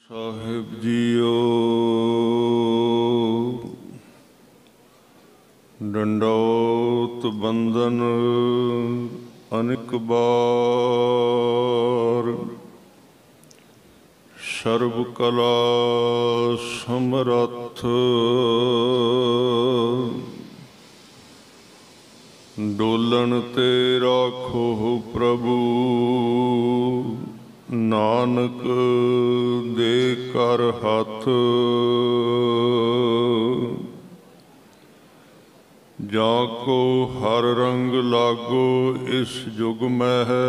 साहिब जीओ दंडौत बंदन अनेक बार, सर्व कला समरथ डोलन ते राखो प्रभु, नानक दे कर हाथ। जाको हर रंग लागो इस जुग में है,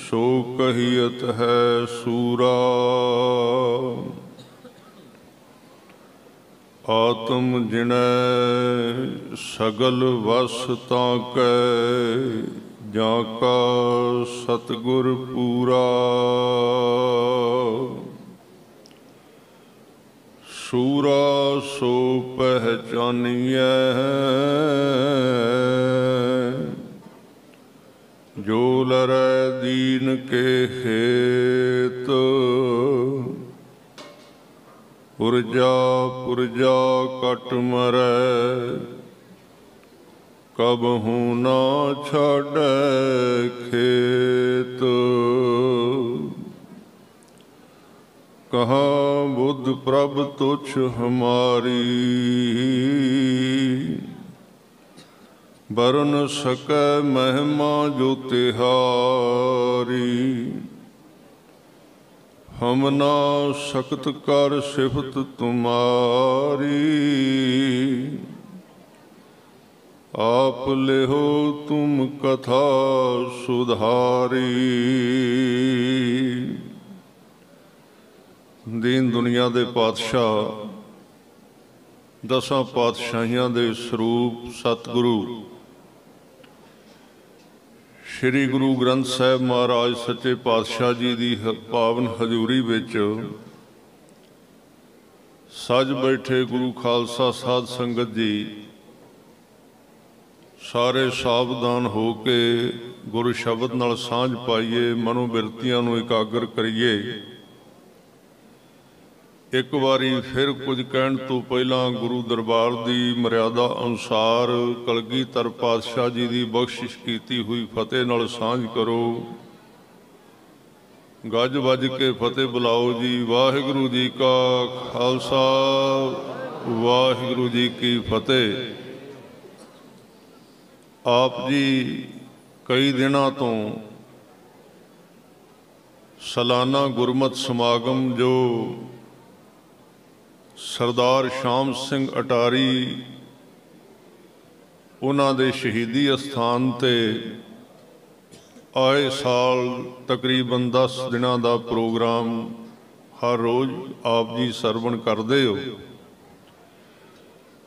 सो कहियत है सूरा। आत्म जिनै सगल वस ताकै, जाका सतगुर पूरा। सूरा सो पहचानिए, जो लरै दीन के हेत। पुरजा पुरजा कट मरै, कबहू ना छाड़ै खेत। कहा बुद्ध प्रभ तुच्छ हमारी, बरन सकै महिमा जो तिहारी। हम ना सकत कर सिफत तुम्हारी, आप लेहो तुम कथा सुधारी। दीन दुनिया दे पातशाह, दसां पातशाहियां दे स्वरूप सतगुरु श्री गुरु ग्रंथ साहिब महाराज सच्चे पातशाह जी की पावन हजूरी विच सज बैठे गुरु खालसा साध संगत जी सारे सावधान हो के गुरु शब्द नाल सांझ पाइए, मनोबिरतियां नूं एकागर करिए। एक बारी फिर कुछ कहण तो पहला गुरु दरबार की मर्यादा अनुसार कलगीधर पातशाह जी की बख्शिश की हुई फतेह नाल सांझ करो। गज वज के फतेह बुलाओ जी। वाहिगुरु जी का खालसा, वाहिगुरु जी की फतेह। आप जी कई दिनों तो सालाना गुरमत समागम जो सरदार शाम सिंह अटारी उन्हां दे शहीदी अस्थान ते आए साल तकरीबन 10 दिनों का प्रोग्राम हर रोज़ आप जी सरवण करते हो।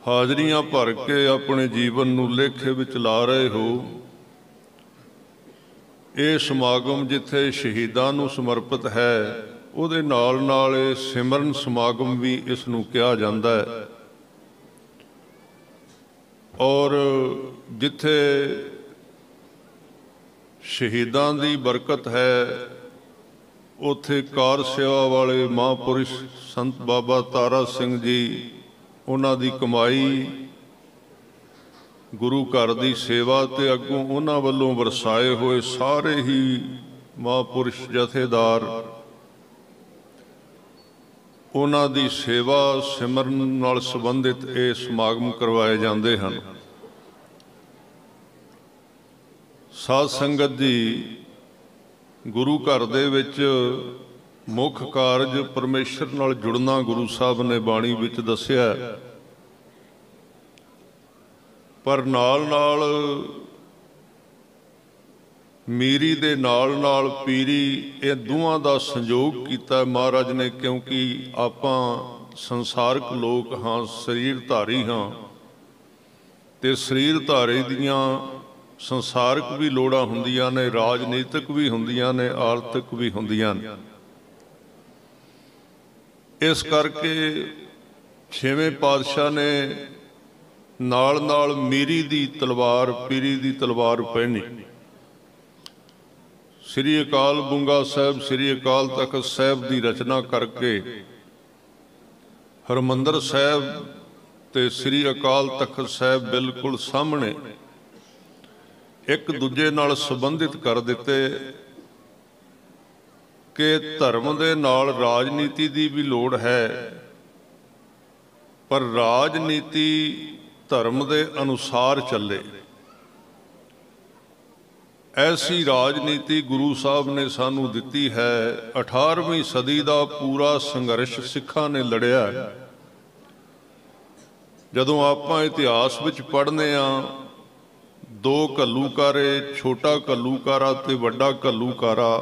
हाजरियां भर के अपने जीवन नूं लेखे विच ला रहे हो। ये समागम जिथे शहीदां नूं समर्पित है, ਉਹਦੇ ਨਾਲ ਨਾਲ सिमरन समागम भी इस नूं कहा जाता है। और जिथे शहीदां दी बरकत है, उथे कार सेवा वाले महापुरुष संत बाबा तारा सिंह जी, उन्हां दी कमाई, गुरु घर की सेवा ते अगों उन्हां वल्लों वरसाए हुए सारे ही महापुरुष जथेदार उन्हां दी सेवा सिमरन नाल संबंधित ये समागम करवाए जाते हैं। साध संगत जी, गुरु घर दे विच मुख कारज परमेश्वर नाल जुड़ना गुरु साहब ने बाणी विच दस्सिया, पर नाल नाल मीरी दे नाल नाल पीरी, ये दोवां दा संयोग किया महाराज ने। क्योंकि आपां संसारक लोग हाँ, शरीर धारी हाँ, ते शरीर धारे दियां संसारक भी लोड़ां हुंदियां ने, राजनीतिक भी हुंदियां ने, आर्थिक भी हुंदियां ने। इस करके छेवें पातशाह ने नाल नाल मीरी दी तलवार, पीरी दी तलवार पहनी। ਸ੍ਰੀ ਅਕਾਲ ਬੁੰਗਾ ਸਾਹਿਬ, ਸ੍ਰੀ ਅਕਾਲ ਤਖਤ ਸਾਹਿਬ ਦੀ ਰਚਨਾ ਕਰਕੇ ਹਰਿਮੰਦਰ ਸਾਹਿਬ ਤੇ ਸ੍ਰੀ ਅਕਾਲ ਤਖਤ ਸਾਹਿਬ ਬਿਲਕੁਲ ਸਾਹਮਣੇ ਇੱਕ ਦੂਜੇ ਨਾਲ ਸੰਬੰਧਿਤ ਕਰ ਦਿੱਤੇ ਕਿ ਧਰਮ ਦੇ ਨਾਲ ਰਾਜਨੀਤੀ ਦੀ ਵੀ ਲੋੜ ਹੈ, ਪਰ ਰਾਜਨੀਤੀ ਧਰਮ ਦੇ ਅਨੁਸਾਰ ਚੱਲੇ। ਐਸੀ ਰਾਜਨੀਤੀ ਗੁਰੂ ਸਾਹਿਬ ਨੇ ਸਾਨੂੰ ਦਿੱਤੀ ਹੈ। 18ਵੀਂ ਸਦੀ ਦਾ ਪੂਰਾ ਸੰਘਰਸ਼ ਸਿੱਖਾਂ ਨੇ ਲੜਿਆ। ਜਦੋਂ ਆਪਾਂ ਇਤਿਹਾਸ ਵਿੱਚ ਪੜ੍ਹਦੇ ਹਾਂ, ਦੋ ਘੱਲੂਘਾਰੇ, ਛੋਟਾ ਘੱਲੂਘਾਰਾ ਤੇ ਵੱਡਾ ਘੱਲੂਘਾਰਾ,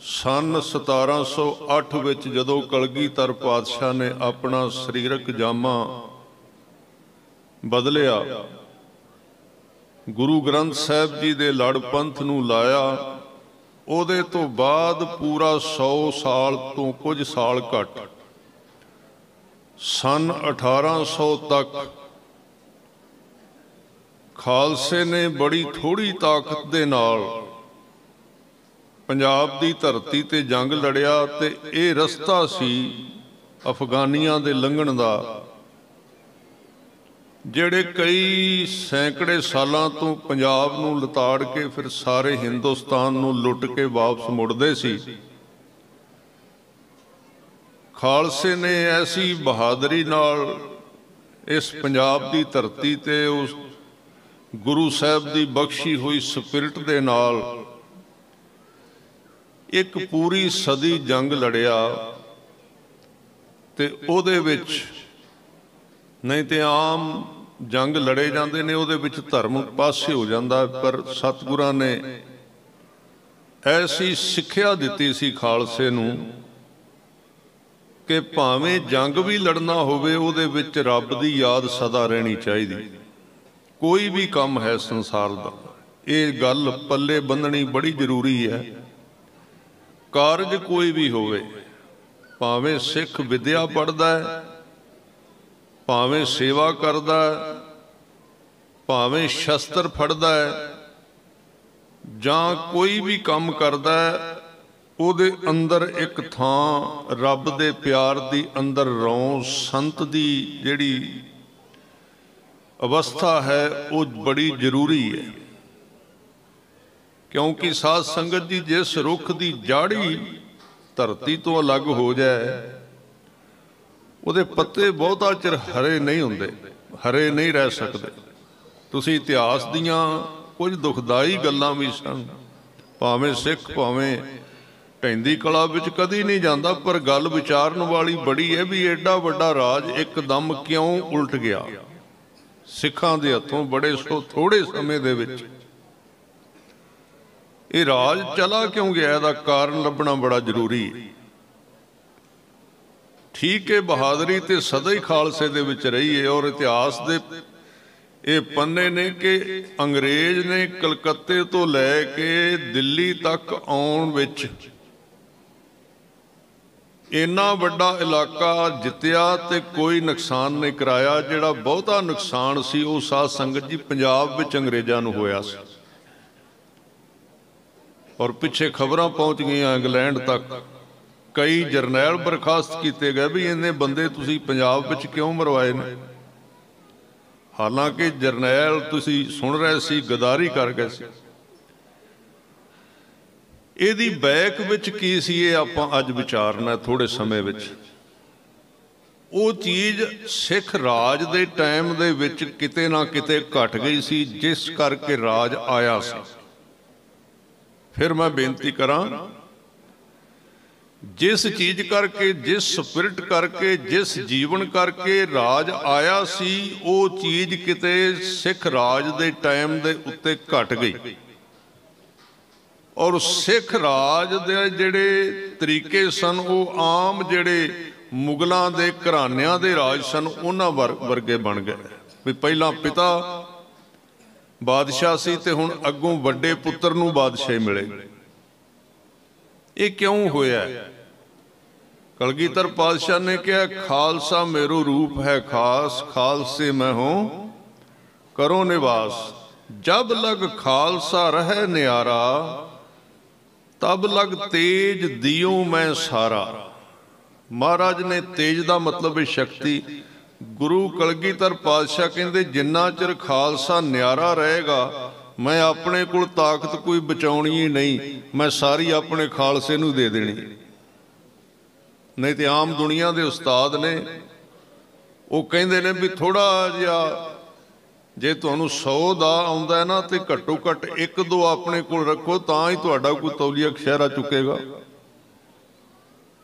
ਸੰਨ 1708 ਵਿੱਚ ਜਦੋਂ ਕਲਗੀਧਰ ਪਾਤਸ਼ਾਹ ਨੇ ਆਪਣਾ ਸਰੀਰਕ ਜਾਮਾ ਬਦਲਿਆ, ਗੁਰੂ ਗ੍ਰੰਥ ਸਾਹਿਬ ਜੀ ਦੇ ਲੜ ਪੰਥ ਨੂੰ ਲਾਇਆ, ਉਹਦੇ ਤੋਂ ਬਾਅਦ ਪੂਰਾ 100 ਸਾਲ ਤੋਂ ਕੁਝ ਸਾਲ ਘੱਟ ਸੰਨ 1800 ਤੱਕ ਖਾਲਸੇ ਨੇ ਬੜੀ ਥੋੜੀ ਤਾਕਤ ਦੇ ਨਾਲ ਪੰਜਾਬ ਦੀ ਧਰਤੀ ਤੇ ਜੰਗ ਲੜਿਆ ਤੇ ਇਹ ਰਸਤਾ ਸੀ ਅਫਗਾਨੀਆਂ ਦੇ ਲੰਘਣ ਦਾ, ਜਿਹੜੇ ਕਈ ਸੈਂਕੜੇ ਸਾਲਾਂ ਤੋਂ ਪੰਜਾਬ ਨੂੰ ਲਤਾੜ ਕੇ ਫਿਰ ਸਾਰੇ ਹਿੰਦੁਸਤਾਨ ਨੂੰ ਲੁੱਟ ਕੇ ਵਾਪਸ ਮੁੜਦੇ ਸੀ। ਖਾਲਸੇ ਨੇ ਐਸੀ ਬਹਾਦਰੀ ਨਾਲ ਇਸ ਪੰਜਾਬ ਦੀ ਧਰਤੀ ਤੇ ਉਸ ਗੁਰੂ ਸਾਹਿਬ ਦੀ ਬਖਸ਼ੀ ਹੋਈ ਸਪਿਰਿਟ ਦੇ ਨਾਲ ਇੱਕ ਪੂਰੀ ਸਦੀ ਜੰਗ ਲੜਿਆ ਤੇ ਉਹਦੇ ਵਿੱਚ, ਨਹੀਂ ਤੇ ਆਮ ਜੰਗ ਲੜੇ ਜਾਂਦੇ ਨੇ ਉਹਦੇ ਵਿੱਚ ਧਰਮ ਪਾਸੇ ਹੋ ਜਾਂਦਾ, ਪਰ ਸਤਿਗੁਰਾਂ ਨੇ ਐਸੀ ਸਿੱਖਿਆ ਦਿੱਤੀ ਸੀ ਖਾਲਸੇ ਨੂੰ ਕਿ ਭਾਵੇਂ ਜੰਗ ਵੀ ਲੜਨਾ ਹੋਵੇ ਉਹਦੇ ਵਿੱਚ ਰੱਬ ਦੀ ਯਾਦ ਸਦਾ ਰਹਿਣੀ ਚਾਹੀਦੀ। ਕੋਈ ਵੀ ਕੰਮ ਹੈ ਸੰਸਾਰ ਦਾ, ਇਹ ਗੱਲ ਪੱਲੇ ਬੰਨਣੀ ਬੜੀ ਜ਼ਰੂਰੀ ਹੈ। ਕਾਰਜ ਕੋਈ ਵੀ ਹੋਵੇ, ਭਾਵੇਂ ਸਿੱਖ ਵਿਦਿਆ ਪੜ੍ਹਦਾ ਹੈ, ਭਾਵੇਂ ਸੇਵਾ ਕਰਦਾ ਹੈ, ਭਾਵੇਂ ਸ਼ਸਤਰ ਫੜਦਾ ਹੈ, ਜਾਂ ਕੋਈ ਵੀ ਕੰਮ ਕਰਦਾ ਹੈ, ਉਹਦੇ ਅੰਦਰ ਇੱਕ ਥਾਂ ਰੱਬ ਦੇ ਪਿਆਰ ਦੀ ਅੰਦਰ ਰੌਂ ਸੰਤ ਦੀ ਜਿਹੜੀ ਅਵਸਥਾ ਹੈ ਉਹ ਬੜੀ ਜ਼ਰੂਰੀ ਹੈ। ਕਿਉਂਕਿ ਸਾਧ ਸੰਗਤ ਜੀ, ਜਿਸ ਰੁੱਖ ਦੀ ਜਾੜੀ ਧਰਤੀ ਤੋਂ ਅਲੱਗ ਹੋ ਜਾਏ, ਉਹਦੇ ਪੱਤੇ ਬਹੁਤਾ ਚਿਰ ਹਰੇ ਨਹੀਂ ਹੁੰਦੇ, ਹਰੇ ਨਹੀਂ ਰਹਿ ਸਕਦੇ। ਤੁਸੀਂ ਇਤਿਹਾਸ ਦੀਆਂ ਕੁਝ ਦੁਖਦਾਈ ਗੱਲਾਂ ਵੀ ਸਨ, ਭਾਵੇਂ ਸਿੱਖ ਭਾਵੇਂ ਢੈਂਦੀ ਕਲਾ ਵਿੱਚ ਕਦੀ ਨਹੀਂ ਜਾਂਦਾ, ਪਰ ਗੱਲ ਵਿਚਾਰਨ ਵਾਲੀ ਬੜੀ ਹੈ ਵੀ ਐਡਾ ਵੱਡਾ ਰਾਜ ਇੱਕਦਮ ਕਿਉਂ ਉਲਟ ਗਿਆ ਸਿੱਖਾਂ ਦੇ ਹੱਥੋਂ ਬੜੇ ਥੋੜੇ ਸਮੇਂ ਦੇ ਵਿੱਚ। ਇਹ ਰਾਜ ਚਲਾ ਕਿਉਂ ਗਿਆ, ਇਹਦਾ ਕਾਰਨ ਲੱਭਣਾ ਬੜਾ ਜ਼ਰੂਰੀ ਹੈ। ਠੀਕ ਹੈ, ਬਹਾਦਰੀ ਤੇ ਸਦਾ ਹੀ ਖਾਲਸੇ ਦੇ ਵਿੱਚ ਰਹੀ ਹੈ, ਔਰ ਇਤਿਹਾਸ ਦੇ ਇਹ ਪੰਨੇ ਨੇ ਕਿ ਅੰਗਰੇਜ਼ ਨੇ ਕਲਕੱਤੇ ਤੋਂ ਲੈ ਕੇ ਦਿੱਲੀ ਤੱਕ ਆਉਣ ਵਿੱਚ ਇੰਨਾ ਵੱਡਾ ਇਲਾਕਾ ਜਿੱਤਿਆ ਤੇ ਕੋਈ ਨੁਕਸਾਨ ਨਹੀਂ ਕਰਾਇਆ। ਜਿਹੜਾ ਬਹੁਤਾ ਨੁਕਸਾਨ ਸੀ ਉਹ ਸਾਧ ਸੰਗਤ ਜੀ ਪੰਜਾਬ ਵਿੱਚ ਅੰਗਰੇਜ਼ਾਂ ਨੂੰ ਹੋਇਆ ਸੀ, ਔਰ ਪਿੱਛੇ ਖਬਰਾਂ ਪਹੁੰਚ ਗਈਆਂ ਇੰਗਲੈਂਡ ਤੱਕ। ਕਈ ਜਰਨੈਲ ਬਰਖਾਸਤ ਕੀਤੇ ਗਏ ਵੀ ਇੰਨੇ ਬੰਦੇ ਤੁਸੀਂ ਪੰਜਾਬ ਵਿੱਚ ਕਿਉਂ ਮਰਵਾਏ ਨੇ। ਹਾਲਾਂਕਿ ਜਰਨੈਲ ਤੁਸੀਂ ਸੁਣ ਰਹੇ ਸੀ ਗਦਾਰੀ ਕਰ ਗਏ ਸੀ। ਇਹਦੀ ਬੈਕ ਵਿੱਚ ਕੀ ਸੀ, ਇਹ ਆਪਾਂ ਅੱਜ ਵਿਚਾਰਨਾ ਥੋੜੇ ਸਮੇਂ ਵਿੱਚ। ਉਹ ਚੀਜ਼ ਸਿੱਖ ਰਾਜ ਦੇ ਟਾਈਮ ਦੇ ਵਿੱਚ ਕਿਤੇ ਨਾ ਕਿਤੇ ਘਟ ਗਈ ਸੀ, ਜਿਸ ਕਰਕੇ ਰਾਜ ਆਇਆ ਸੀ। ਫਿਰ ਮੈਂ ਬੇਨਤੀ ਕਰਾਂ, ਜਿਸ ਚੀਜ਼ ਕਰਕੇ, ਜਿਸ ਸਪਿਰਿਟ ਕਰਕੇ, ਜਿਸ ਜੀਵਨ ਕਰਕੇ ਰਾਜ ਆਇਆ ਸੀ, ਉਹ ਚੀਜ਼ ਕਿਤੇ ਸਿੱਖ ਰਾਜ ਦੇ ਟਾਈਮ ਦੇ ਉੱਤੇ ਘਟ ਗਈ। ਔਰ ਸਿੱਖ ਰਾਜ ਦੇ ਜਿਹੜੇ ਤਰੀਕੇ ਸਨ ਉਹ ਆਮ ਜਿਹੜੇ ਮੁਗਲਾਂ ਦੇ ਘਰਾਨਿਆਂ ਦੇ ਰਾਜ ਸਨ ਉਹਨਾਂ ਵਰਗੇ ਬਣ ਗਏ ਵੀ ਪਹਿਲਾਂ ਪਿਤਾ ਬਾਦਸ਼ਾਹ ਸੀ ਤੇ ਹੁਣ ਅੱਗੋਂ ਵੱਡੇ ਪੁੱਤਰ ਨੂੰ ਬਾਦਸ਼ਾਹੀ ਮਿਲੇ। ਇਹ ਕਿਉਂ ਹੋਇਆ? ਕਲਗੀਧਰ ਪਾਤਸ਼ਾਹ ਨੇ ਕਿਹਾ, ਖਾਲਸਾ मेरो रूप है खास, खालसे मैं हूं करो निवास, जब लग खालसा रहे न्यारा, तब लग तेज दियो मैं सारा। महाराज ने तेज का मतलब है शक्ति। गुरु कलगीधर पातशाह कहते जिन्ना चिर खालसा न्यारा रहेगा मैं अपने कोल ताकत कोई बचाउणी ही नहीं, मैं सारी अपने खालसे नूं दे देनी। नहीं तो आम दुनिया के उस्ताद ने वो कहते ने भी थोड़ा जिहा जे तुहानूं 100 दा आउंदा है ना तो घट्टो घट्ट 1-2 अपने कोल रखो तां ही तुहाडा कोई तौलिया शहरा चुकेगा।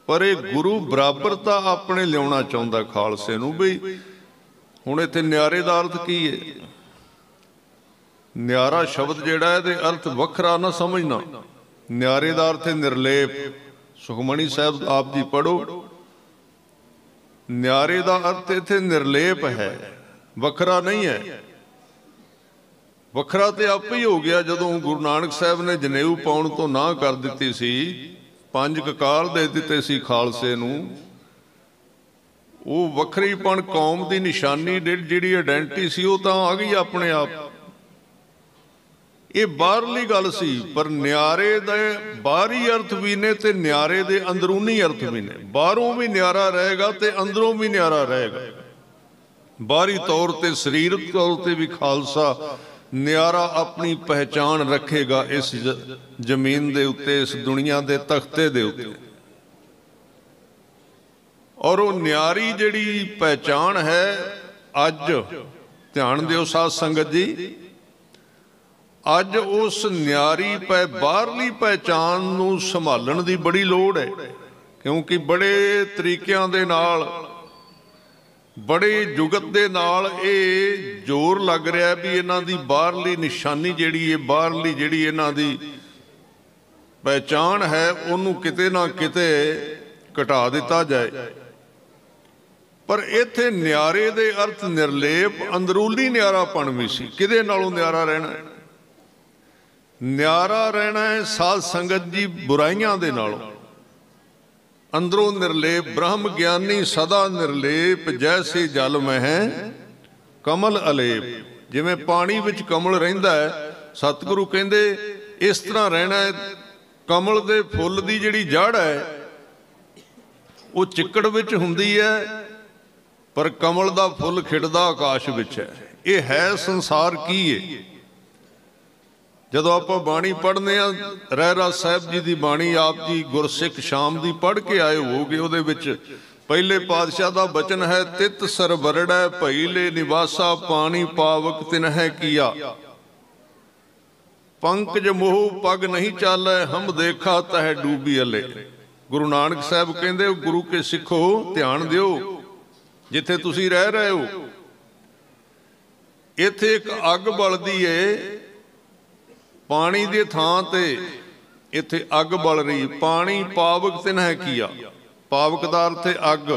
पर ये गुरु बराबरता अपने लियाउणा चाहुंदा खालसे नूं। बई हुण इत्थे न्यारे दा अर्थ की है? न्यारा शब्द जिहड़ा इहदे अर्थ वखरा ना समझना। न्यारे दा अर्थ है निर्लेप। सुखमणी साहब आप जी पढ़ो, न्यारे दा अर्थ इत्थे निर्लेप है, वखरा नहीं है। वखरा तो आप ही हो गया जदों गुरु नानक साहब ने जनेऊ पाउण तो ना कर दित्ती सी, 5 ककाल दे दिते सी खालसे नूं। वो वखरीपण कौम की निशानी जिहड़ी आइडेंटिटी सी वो तां आ गई अपने आप। ये बाहरली गल सी, पर न्यारे दे बाहरी अर्थ भी ने ते न्यारे दे अंदरूनी अर्थ भी ने। बाहरों भी न्यारा रहेगा ते अंदरों भी न्यारा रहेगा। बाहरी तौर ते सरीरक तौर ते भी खालसा न्यारा अपनी पहचान रखेगा इस जमीन दे उत्ते, इस दुनिया दे तख्ते दे उत्ते। और वो न्यारी जिहड़ी पहचान है अज ध्यान दिओ साध संगत जी, अज उस न्यारी बाहरली पहचान नूं संभालण दी बड़ी लोड़ है। क्योंकि बड़े तरीकिਆਂ दे नाल बड़े जुगत दे नाल ये जोर लग रहा है भी इन्हां दी बाहरली निशानी जिहड़ी है, बाहरली जिहड़ी इन्हां दी पहचान है उन्होंने किते ना किते घटा दिता जाए। पर इत्थे न्यारे दे अर्थ निर्लेप अंदरूली न्यारापण भी सी। किदे नालों न्यारा रहना है? न्यारा रहना है साध संगत जी बुराइयां दे नालों। अंदरों निर्लेप ब्रह्म ज्ञानी सदा निर्लेप, जैसे जल में कमल अलेप। जिवें पानी विच कमल रहिंदा है, सतगुरु कहंदे इस तरह रहना है। कमल दे फुੱਲ दी जिहड़ी जड़ है वो चिक्कड़ विच हुंदी है, पर कमल दा फुੱਲ खिड़दा आकाश विच है। ये है संसार की है। जदों आपां बाणी पढ़ने रहरास साहब जी की बाणी आप जी गुरसिख शाम की पढ़ के आए होगे, उहदे विच पहले पातशाह का बचन है तित सरवरड़ै भई ले निवासा पानी पावक तिन्है किया। पंकज मोह पग नहीं चालै हम देखा तह डूबी अले। गुरु नानक साहब कहंदे गुरु के सिखो ध्यान दिओ जिथे तुसी रह रहे हो। इत्थे एक अग बलदी है पानी दे थां ते, इत्थे अग बल रही। पानी पावक तिन्है किया, पावक दा अर्थ है अग।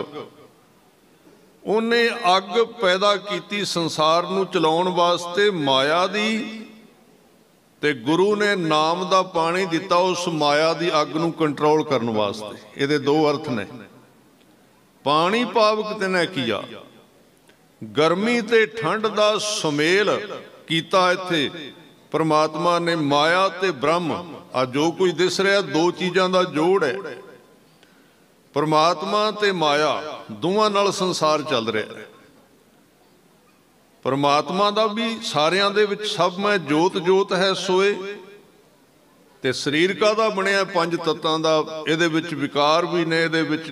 उन्हें अग पैदा की संसार नूं चलाउण वास्ते माया दी, ते गुरु ने नाम दा पानी दिता उस माया दी अग नूं कंट्रोल करन वास्ते। इहदे 2 अर्थ ने। पानी पावक तिन्है किया, गर्मी ते ठंड दा सुमेल कीता। इत्थे परमात्मा ने माया ते ब्रह्म आ जो कुछ दिस रहा 2 चीज़ों का जोड़ है। परमात्मा ते माया दोवां नाल संसार चल रहा है। परमात्मा दा भी सारियां दे विच सब में जोत जोत है सोए, ते शरीरका दा बनिया 5 तत्तां दा। इहदे विच विकार भी ने, इहदे विच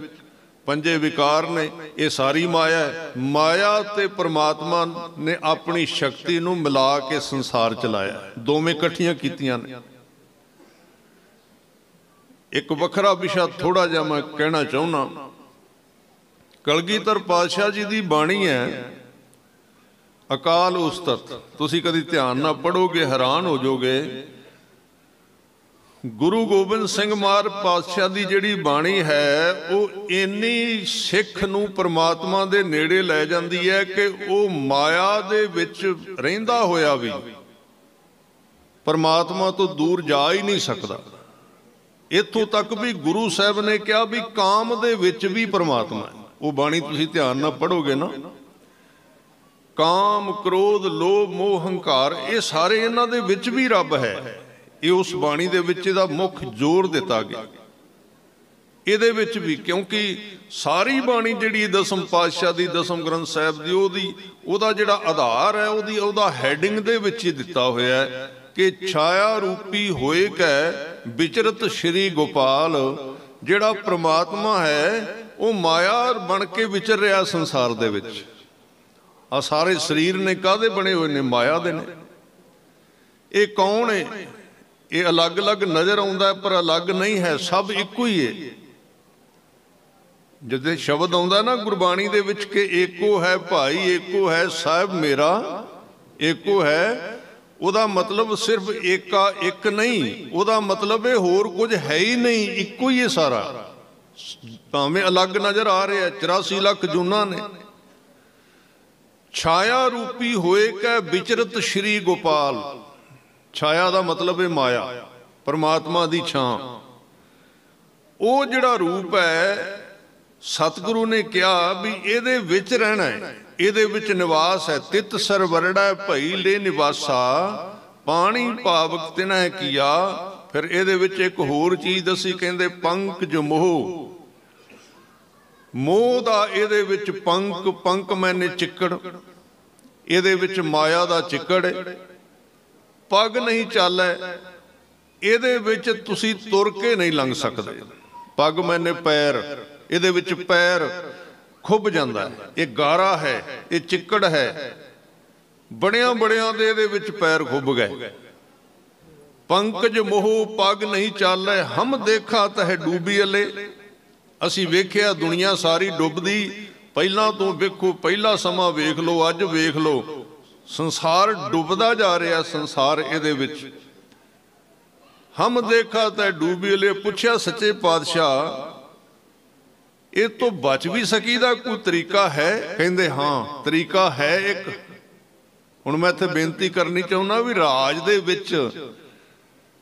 5 विकार ने। ये सारी माया है। माया ते परमात्मा ने अपनी शक्ति नूं मिला के संसार चलाया, दोवें इकट्ठियां कीतियां ने। एक वखरा विशा थोड़ा जिहा मैं कहना चाहुंदा। कलगीधर पातशाह जी की बाणी है अकाल उस्तत। तुसीं कदी ध्यान ना पढ़ोगे हैरान हो जाओगे। गुरु गोबिंद सिंह महाराज पातशाह की जिहड़ी बाणी है वो इन्नी सिख नूं परमात्मा दे नेड़े लै जांदी है कि वो माया दे विच रहिंदा होया भी परमात्मा तो दूर जा ही नहीं सकता। इत्थों तक भी गुरु साहब ने कहा भी काम दे विच भी परमात्मा है। वो बाणी तुसीं ध्यान नाल पढ़ोगे ना, काम क्रोध लोभ मोह हंकार ये सारे इन्हां दे विच भी रब है। ये उस बाणी दे विच इहदा मुख जोर दिता गया। ਇਹਦੇ ਵਿੱਚ भी क्योंकि सारी बाणी जिहड़ी दसम पातशाह दी दसम ग्रंथ साहिब दी ਉਹਦਾ ਜਿਹੜਾ आधार है ਉਹਦਾ हैडिंग ਦੇ ਵਿੱਚ ही दिता होया है कि छाया रूपी होए कै विचरत श्री गोपाल। ਜਿਹੜਾ परमात्मा है वो माया बन के विचर रहा संसार दे विच। आ सारे शरीर ने काहदे बने हुए ने? माया दे ने। ये कौन है? ये अलग अलग नज़र आउंदा है पर अलग नहीं है, सब इक्को ही है। जिद्दे शब्द आउंदा ना गुरबाणी दे विच कि एको है भाई, एको है साहिब मेरा, एको है, ਉਹਦਾ मतलब सिर्फ एका एक नहीं, ਉਹਦਾ मतलब है होर कुछ है ही नहीं, इक्को ही है सारा। भावें अलग नज़र आ रहा है, 84 लाख जूना ने। छाया रूपी होए कै विचरत श्री गोपाल। छाया का मतलब है माया, परमात्मा दी छां। वो जिहड़ा रूप है सतगुरु ने कहा भी ਇਹਦੇ ਵਿੱਚ रहना है, ਇਹਦੇ ਵਿੱਚ निवास है। तित सरवरड़ा भई ले निवासा, पानी पावक तिन्ह किया। फिर ਇਹਦੇ ਵਿੱਚ एक होर चीज़ दसी, कहते पंकज मोह। मोह दा ਇਹਦੇ ਵਿੱਚ पंक, पंक मैंने चिक्कड़, ਇਹਦੇ ਵਿੱਚ माया दा चिक्कड़। पग नहीं चालै, ਇਹਦੇ ਵਿੱਚ ਤੁਸੀਂ तुर के नहीं लंघ सकते। पग मैंने पैर, ਇਹਦੇ ਵਿੱਚ पैर खुब जाता है। ये गारा है, ये चिक्कड़ है, बड़िया बड़िया दे ਇਹਦੇ ਵਿੱਚ पैर खुब गए। पंकज मोह पग नहीं चालै, हम देखा तह डूबी अले। असी वेख्या दुनिया सारी डुबदी। पहला तो वेखो, पहला समा वेख लो, अज वेख लो, संसार डुबदा जा रहा। संसार ਇਹਦੇ ਵਿੱਚ हम देखा तह डूबी अले। पुछया सच्चे पातशाह ये तो बच भी सकीदा कोई तरीका है? कहते हाँ तरीका है एक। हुण मैं इत्थे बेनती करनी चाहुंदा भी राज दे विच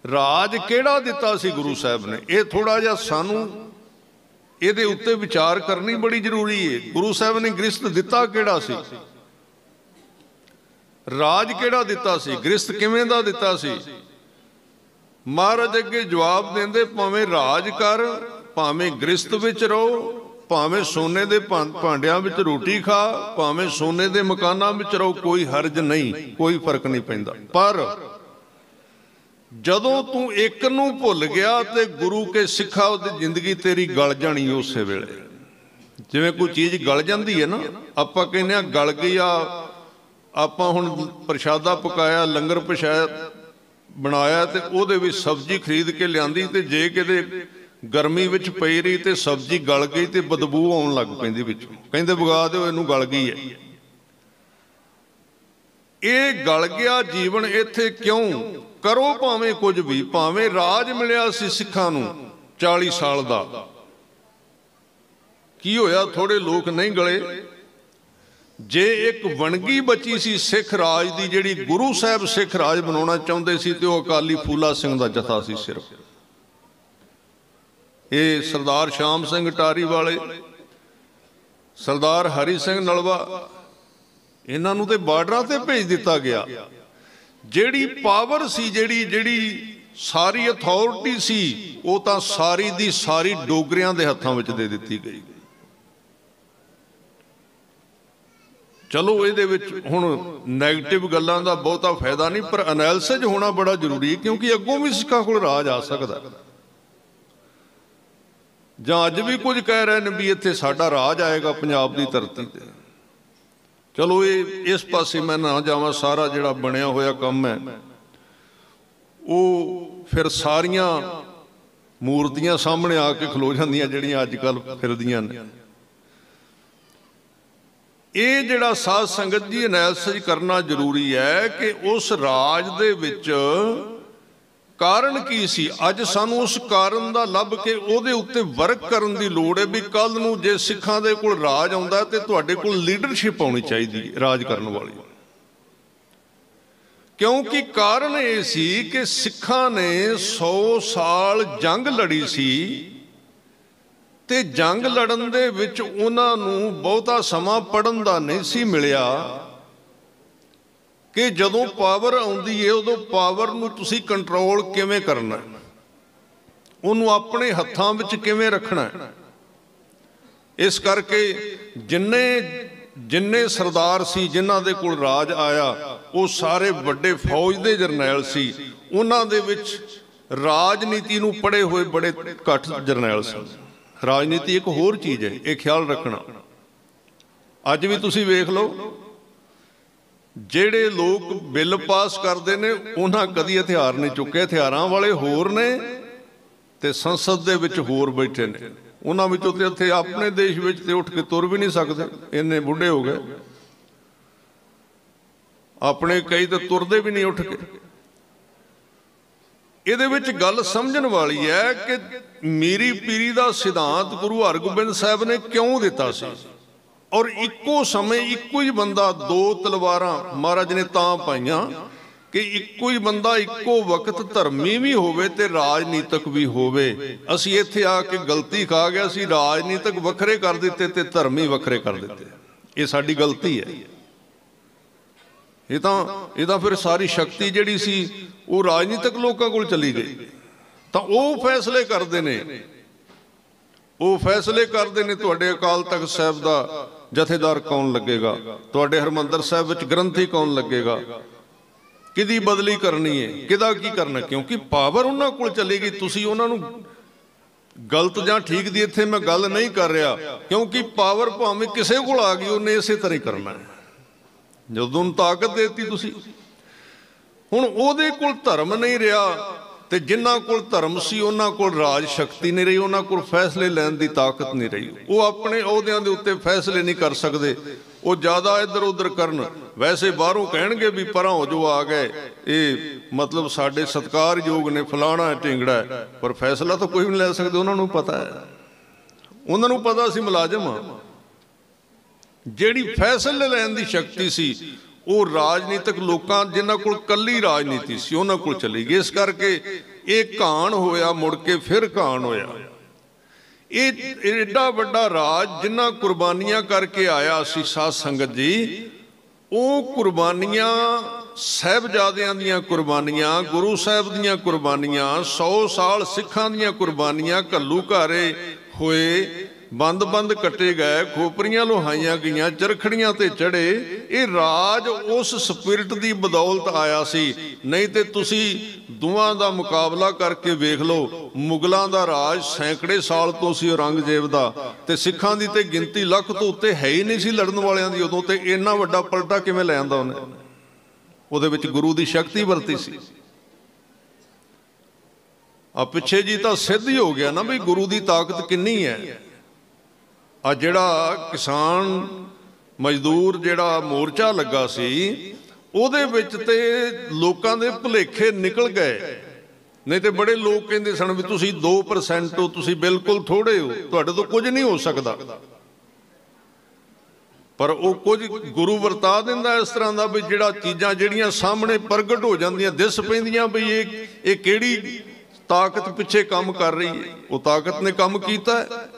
राज किहड़ा दिता सी गुरु साहब ने? ये थोड़ा जिहा सानू इहदे उत्ते विचार करनी बड़ी जरूरी है। गुरु साहब ने गृहस्थ दिता किहड़ा सी? राज किहड़ा दिता सी? गृहस्थ किवें दा दिता सी? महाराज अगे जवाब देंदे, भावें राज कर, भावें गृहस्थ विच रहो, भावें सोने दे भांडियां विच रोटी खा, भावें सोने दे मकानां विच रहो, कोई हर्ज नहीं, कोई फर्क नहीं पैंदा। पर जदों तू एक नूं भुल गया ते गुरु के सिखा उहदी जिंदगी तेरी गल जानी उस वेले। जिवें कोई चीज़ गल जाती है ना, आपां कहने गल गई आ, आपां हुण प्रशादा पकाया, लंगर पछाया बनाया ते उहदे विच सब्जी खरीद के लिआंदी ते जे किते गर्मी विच पई रही ते सब्जी गल गई ते बदबू आउण लग पैंदी विचों, कहंदे वगा दिओ इहनूं गल गई है। ये गल गया जीवन इत्थे क्यों? करो भावें कुछ भी, भावें राज मिलिया सी सिखां नूं 40 साल दा, की होया? थोड़े लोग नहीं गले। जे एक वणगी बची सी सिख राज दी, जिहड़ी गुरु साहब सिख राज बनाउणा चाहुंदे सी, ते ओह अकाली फूला सिंह दा जथा सी सिर्फ। ये सरदार श्याम सिंह टारी वाले, सरदार हरी सिंह नलवा, इन्हां नूं ते बार्डरां ते भेज दिता गया। जिहड़ी पावर सी, जिहड़ी सारी अथॉरिटी सी, वो तां सारी दी सारी डोगरियां दे हत्थां विच दे दित्ती गई। चलो ये हुण नैगेटिव गल्लां दा बहुता फायदा नहीं, पर एनालिसिस होना बड़ा जरूरी है, क्योंकि अगों भी सिक्खां कोल राज आ सकदा। जां अज भी कुछ कह रहे हैं भी इत्थे साडा राज आएगा पंजाब की धरती ते। चलो ये इस पासे मैं ना जावां, सारा जिहड़ा बनिया होया काम है वो फिर सारियां मूर्तियां सामने आके खलो जांदियां जिहड़ियां अजकल फिरदियां ने। ये जिहड़ा साध संगत जी एनालिसिस करना जरूरी है कि उस राज दे विच कारण की सी। अज सानू उस कारण दा लभ के उहदे उत्ते वर्क करन दी लोड़ है भी कल नूं जे सिखां दे कोल राज आउंदा ते तुहाडे कोल लीडरशिप आउणी चाहीदी राज करन वाली। क्योंकि कारण ये सी कि सिखां ने 100 साल जंग लड़ी सी ते जंग लड़न दे विच उन्हां नूं बहुता समा पढ़न दा नहीं सी मिलिया। कि जदों पावर आउंदी है उदों पावर नूं तुसीं कंट्रोल किवें करना, उहनूं अपने हत्थां विच किवें रखना। इस करके जिन्ने जिन्ने सरदार सी जिन्हां दे कोल राज आया वो सारे वड्डे फौज दे जरनैल सी। उन्हां दे विच राजनीति नूं पढ़े हुए बड़े घट जरनैल सन। राजनीति एक होर चीज़ है, ये ख्याल रखना। अज भी तुसीं वेख लो ਜਿਹੜੇ लोग बिल पास करते हैं उन्हां कदी हथियार नहीं चुके। हथियारां वाले होर ने ते संसद दे विच होर बैठे ने। उन्हां विचों ते इत्थे अपने देश विच ते उठ के तुर भी नहीं सकते, इन्ने बुढ़े हो गए। अपने कई तो तुरदे भी नहीं उठ के। ਇਹਦੇ ਵਿੱਚ ਗੱਲ ਸਮਝਣ ਵਾਲੀ ਹੈ ਕਿ ਮੀਰੀ ਪੀਰੀ ਦਾ ਸਿਧਾਂਤ ਗੁਰੂ ਹਰਗੋਬਿੰਦ ਸਾਹਿਬ ਨੇ ਕਿਉਂ ਦਿੱਤਾ ਸੀ। ਔਰ ਇੱਕੋ ਸਮੇਂ ਇੱਕੋ ਹੀ ਬੰਦਾ, ਦੋ ਤਲਵਾਰਾਂ ਮਹਾਰਾਜ ਨੇ ਤਾਂ ਪਾਈਆਂ ਕਿ ਇੱਕੋ ਹੀ ਬੰਦਾ ਇੱਕੋ ਵਕਤ ਧਰਮੀ ਵੀ ਹੋਵੇ ਤੇ ਰਾਜਨੀਤਿਕ ਵੀ ਹੋਵੇ। ਅਸੀਂ ਇੱਥੇ ਆ ਕੇ ਗਲਤੀ ਖਾ ਗਿਆ ਸੀ, ਰਾਜਨੀਤਿਕ ਵੱਖਰੇ ਕਰ ਦਿੱਤੇ ਤੇ ਧਰਮੀ ਵੱਖਰੇ ਕਰ ਦਿੱਤੇ। ਇਹ ਸਾਡੀ ਗਲਤੀ ਹੈ। ਇਹ ਤਾਂ ਫਿਰ ਸਾਰੀ ਸ਼ਕਤੀ ਜਿਹੜੀ ਸੀ ਉਹ ਰਾਜਨੀਤਿਕ ਲੋਕਾਂ ਕੋਲ ਚਲੀ ਗਈ। ਤਾਂ ਉਹ ਫੈਸਲੇ ਕਰਦੇ ਨੇ, ਉਹ ਫੈਸਲੇ ਕਰਦੇ ਨੇ ਤੁਹਾਡੇ ਅਕਾਲ ਤਖਤ ਸਾਹਿਬ ਦਾ ਜਥੇਦਾਰ ਕੌਣ ਲੱਗੇਗਾ, ਤੁਹਾਡੇ ਹਰਮੰਦਰ ਸਾਹਿਬ ਵਿੱਚ ਗ੍ਰੰਥੀ ਕੌਣ ਲੱਗੇਗਾ, ਕਿਹਦੀ ਬਦਲੀ ਕਰਨੀ ਹੈ, ਕਿਹਦਾ ਕੀ ਕਰਨਾ। ਕਿਉਂਕਿ ਪਾਵਰ ਉਹਨਾਂ ਕੋਲ ਚਲੀ ਗਈ। ਤੁਸੀਂ ਉਹਨਾਂ ਨੂੰ ਗਲਤ ਜਾਂ ਠੀਕ ਦੀ ਇੱਥੇ ਮੈਂ ਗੱਲ ਨਹੀਂ ਕਰ ਰਿਹਾ, ਕਿਉਂਕਿ ਪਾਵਰ ਭਾਵੇਂ ਕਿਸੇ ਕੋਲ ਆ ਗਈ ਉਹਨੇ ਇਸੇ ਤਰ੍ਹਾਂ ਹੀ ਕਰਨਾ ਹੈ। ਜਦੋਂ ਤਾਕਤ ਦੇਤੀ ਤੁਸੀਂ, ਹੁਣ ਉਹਦੇ ਕੋਲ ਧਰਮ ਨਹੀਂ ਰਿਹਾ ਤੇ ਜਿਨ੍ਹਾਂ ਕੋਲ ਧਰਮ ਸੀ ਉਹਨਾਂ ਕੋਲ ਰਾਜ ਸ਼ਕਤੀ ਨਹੀਂ ਰਹੀ, ਉਹਨਾਂ ਕੋਲ ਫੈਸਲੇ ਲੈਣ ਦੀ ਤਾਕਤ ਨਹੀਂ ਰਹੀ। ਉਹ ਆਪਣੇ ਅਹੁਦਿਆਂ ਦੇ ਉੱਤੇ ਫੈਸਲੇ ਨਹੀਂ ਕਰ ਸਕਦੇ, ਉਹ ਜ਼ਿਆਦਾ ਇੱਧਰ ਉੱਧਰ ਕਰਨ। ਵੈਸੇ ਬਾਹਰੋਂ ਕਹਿਣਗੇ ਵੀ ਪਰਾਂ ਹੋ ਜੋ ਆ ਗਏ, ਇਹ ਮਤਲਬ ਸਾਡੇ ਸਤਿਕਾਰਯੋਗ ਨੇ, ਫਲਾਣਾ ਹੈ, ਢਿੰਗੜਾ ਹੈ, ਪਰ ਫੈਸਲਾ ਤਾਂ ਕੋਈ ਵੀ ਨਹੀਂ ਲੈ ਸਕਦੇ। ਉਹਨਾਂ ਨੂੰ ਪਤਾ ਹੈ, ਉਹਨਾਂ ਨੂੰ ਪਤਾ ਸੀ ਮੁਲਾਜ਼ਮ ਆ। ਜਿਹੜੀ ਫੈਸਲੇ ਲੈਣ ਦੀ ਸ਼ਕਤੀ ਸੀ ਉਹ ਰਾਜਨੀਤਿਕ ਲੋਕਾਂ ਜਿਨ੍ਹਾਂ ਕੋਲ ਕੱਲੀ ਰਾਜਨੀਤੀ ਸੀ ਉਹਨਾਂ ਕੋਲ ਚਲੀ ਗਈ। ਇਸ ਕਰਕੇ ਇਹ ਘਾਣ ਹੋਇਆ, ਮੁੜ ਕੇ ਫਿਰ ਘਾਣ ਹੋਇਆ। ਇਹ ਏਡਾ ਵੱਡਾ ਰਾਜ ਜਿਨ੍ਹਾਂ ਕੁਰਬਾਨੀਆਂ ਕਰਕੇ ਆਇਆ ਸੀ ਸਾਧ ਸੰਗਤ ਜੀ, ਉਹ ਕੁਰਬਾਨੀਆਂ ਸਾਹਿਬਜ਼ਾਦਿਆਂ ਦੀਆਂ ਕੁਰਬਾਨੀਆਂ, ਗੁਰੂ ਸਾਹਿਬ ਦੀਆਂ ਕੁਰਬਾਨੀਆਂ, 100 ਸਾਲ ਸਿੱਖਾਂ ਦੀਆਂ ਕੁਰਬਾਨੀਆਂ, ਘੱਲੂ ਘਾਰੇ ਹੋਏ, ਬੰਦ ਬੰਦ ਕੱਟੇ ਗਏ, ਖੋਪਰੀਆਂ ਲੋਹਾਈਆਂ ਗਈਆਂ, ਚਰਖੜੀਆਂ ਤੇ ਚੜੇ। ਇਹ ਰਾਜ ਉਸ ਸਪਿਰਿਟ ਦੀ ਬਦੌਲਤ ਆਇਆ ਸੀ। ਨਹੀਂ ਤੇ ਤੁਸੀਂ ਦੋਵਾਂ ਦਾ ਮੁਕਾਬਲਾ ਕਰਕੇ ਵੇਖ ਲਓ। ਮੁਗਲਾਂ ਦਾ ਰਾਜ ਸੈਂਕੜੇ ਸਾਲ ਤੋਂ ਸੀ, ਔਰੰਗਜ਼ੇਬ ਦਾ, ਤੇ ਸਿੱਖਾਂ ਦੀ ਤੇ ਗਿਣਤੀ ਲੱਖ ਤੋਂ ਉੱਤੇ ਹੈ ਹੀ ਨਹੀਂ ਸੀ ਲੜਨ ਵਾਲਿਆਂ ਦੀ ਉਦੋਂ। ਤੇ ਇੰਨਾ ਵੱਡਾ ਪਲਟਾ ਕਿਵੇਂ ਲੈ ਆਂਦਾ ਉਹਨੇ? ਉਹਦੇ ਵਿੱਚ ਗੁਰੂ ਦੀ ਸ਼ਕਤੀ ਵਰਤੀ ਸੀ। ਆ ਪਿੱਛੇ ਜੀ ਤਾਂ ਸਿੱਧ ਹੀ ਹੋ ਗਿਆ ਨਾ ਵੀ ਗੁਰੂ ਦੀ ਤਾਕਤ ਕਿੰਨੀ ਹੈ। ਆ ਜਿਹੜਾ ਕਿਸਾਨ ਮਜ਼ਦੂਰ ਜਿਹੜਾ ਮੋਰਚਾ ਲੱਗਾ ਸੀ ਉਹਦੇ ਵਿੱਚ ਤੇ ਲੋਕਾਂ ਦੇ ਭੁਲੇਖੇ ਨਿਕਲ ਗਏ। ਨਹੀਂ ਤੇ ਬੜੇ ਲੋਕ ਕਹਿੰਦੇ ਸਨ ਵੀ ਤੁਸੀਂ 2% ਹੋ, ਤੁਸੀਂ ਬਿਲਕੁਲ ਥੋੜੇ ਹੋ, ਤੁਹਾਡੇ ਤੋਂ ਕੁਝ ਨਹੀਂ ਹੋ ਸਕਦਾ। ਪਰ ਉਹ ਕੁਝ ਗੁਰੂ ਵਰਤਾ ਦਿੰਦਾ ਇਸ ਤਰ੍ਹਾਂ ਦਾ ਵੀ ਜਿਹੜਾ ਚੀਜ਼ਾਂ ਜਿਹੜੀਆਂ ਸਾਹਮਣੇ ਪ੍ਰਗਟ ਹੋ ਜਾਂਦੀਆਂ, ਦਿਸ ਪੈਂਦੀਆਂ ਵੀ ਇਹ ਕਿਹੜੀ ਤਾਕਤ ਪਿੱਛੇ ਕੰਮ ਕਰ ਰਹੀ ਹੈ। ਉਹ ਤਾਕਤ ਨੇ ਕੰਮ ਕੀਤਾ ਹੈ।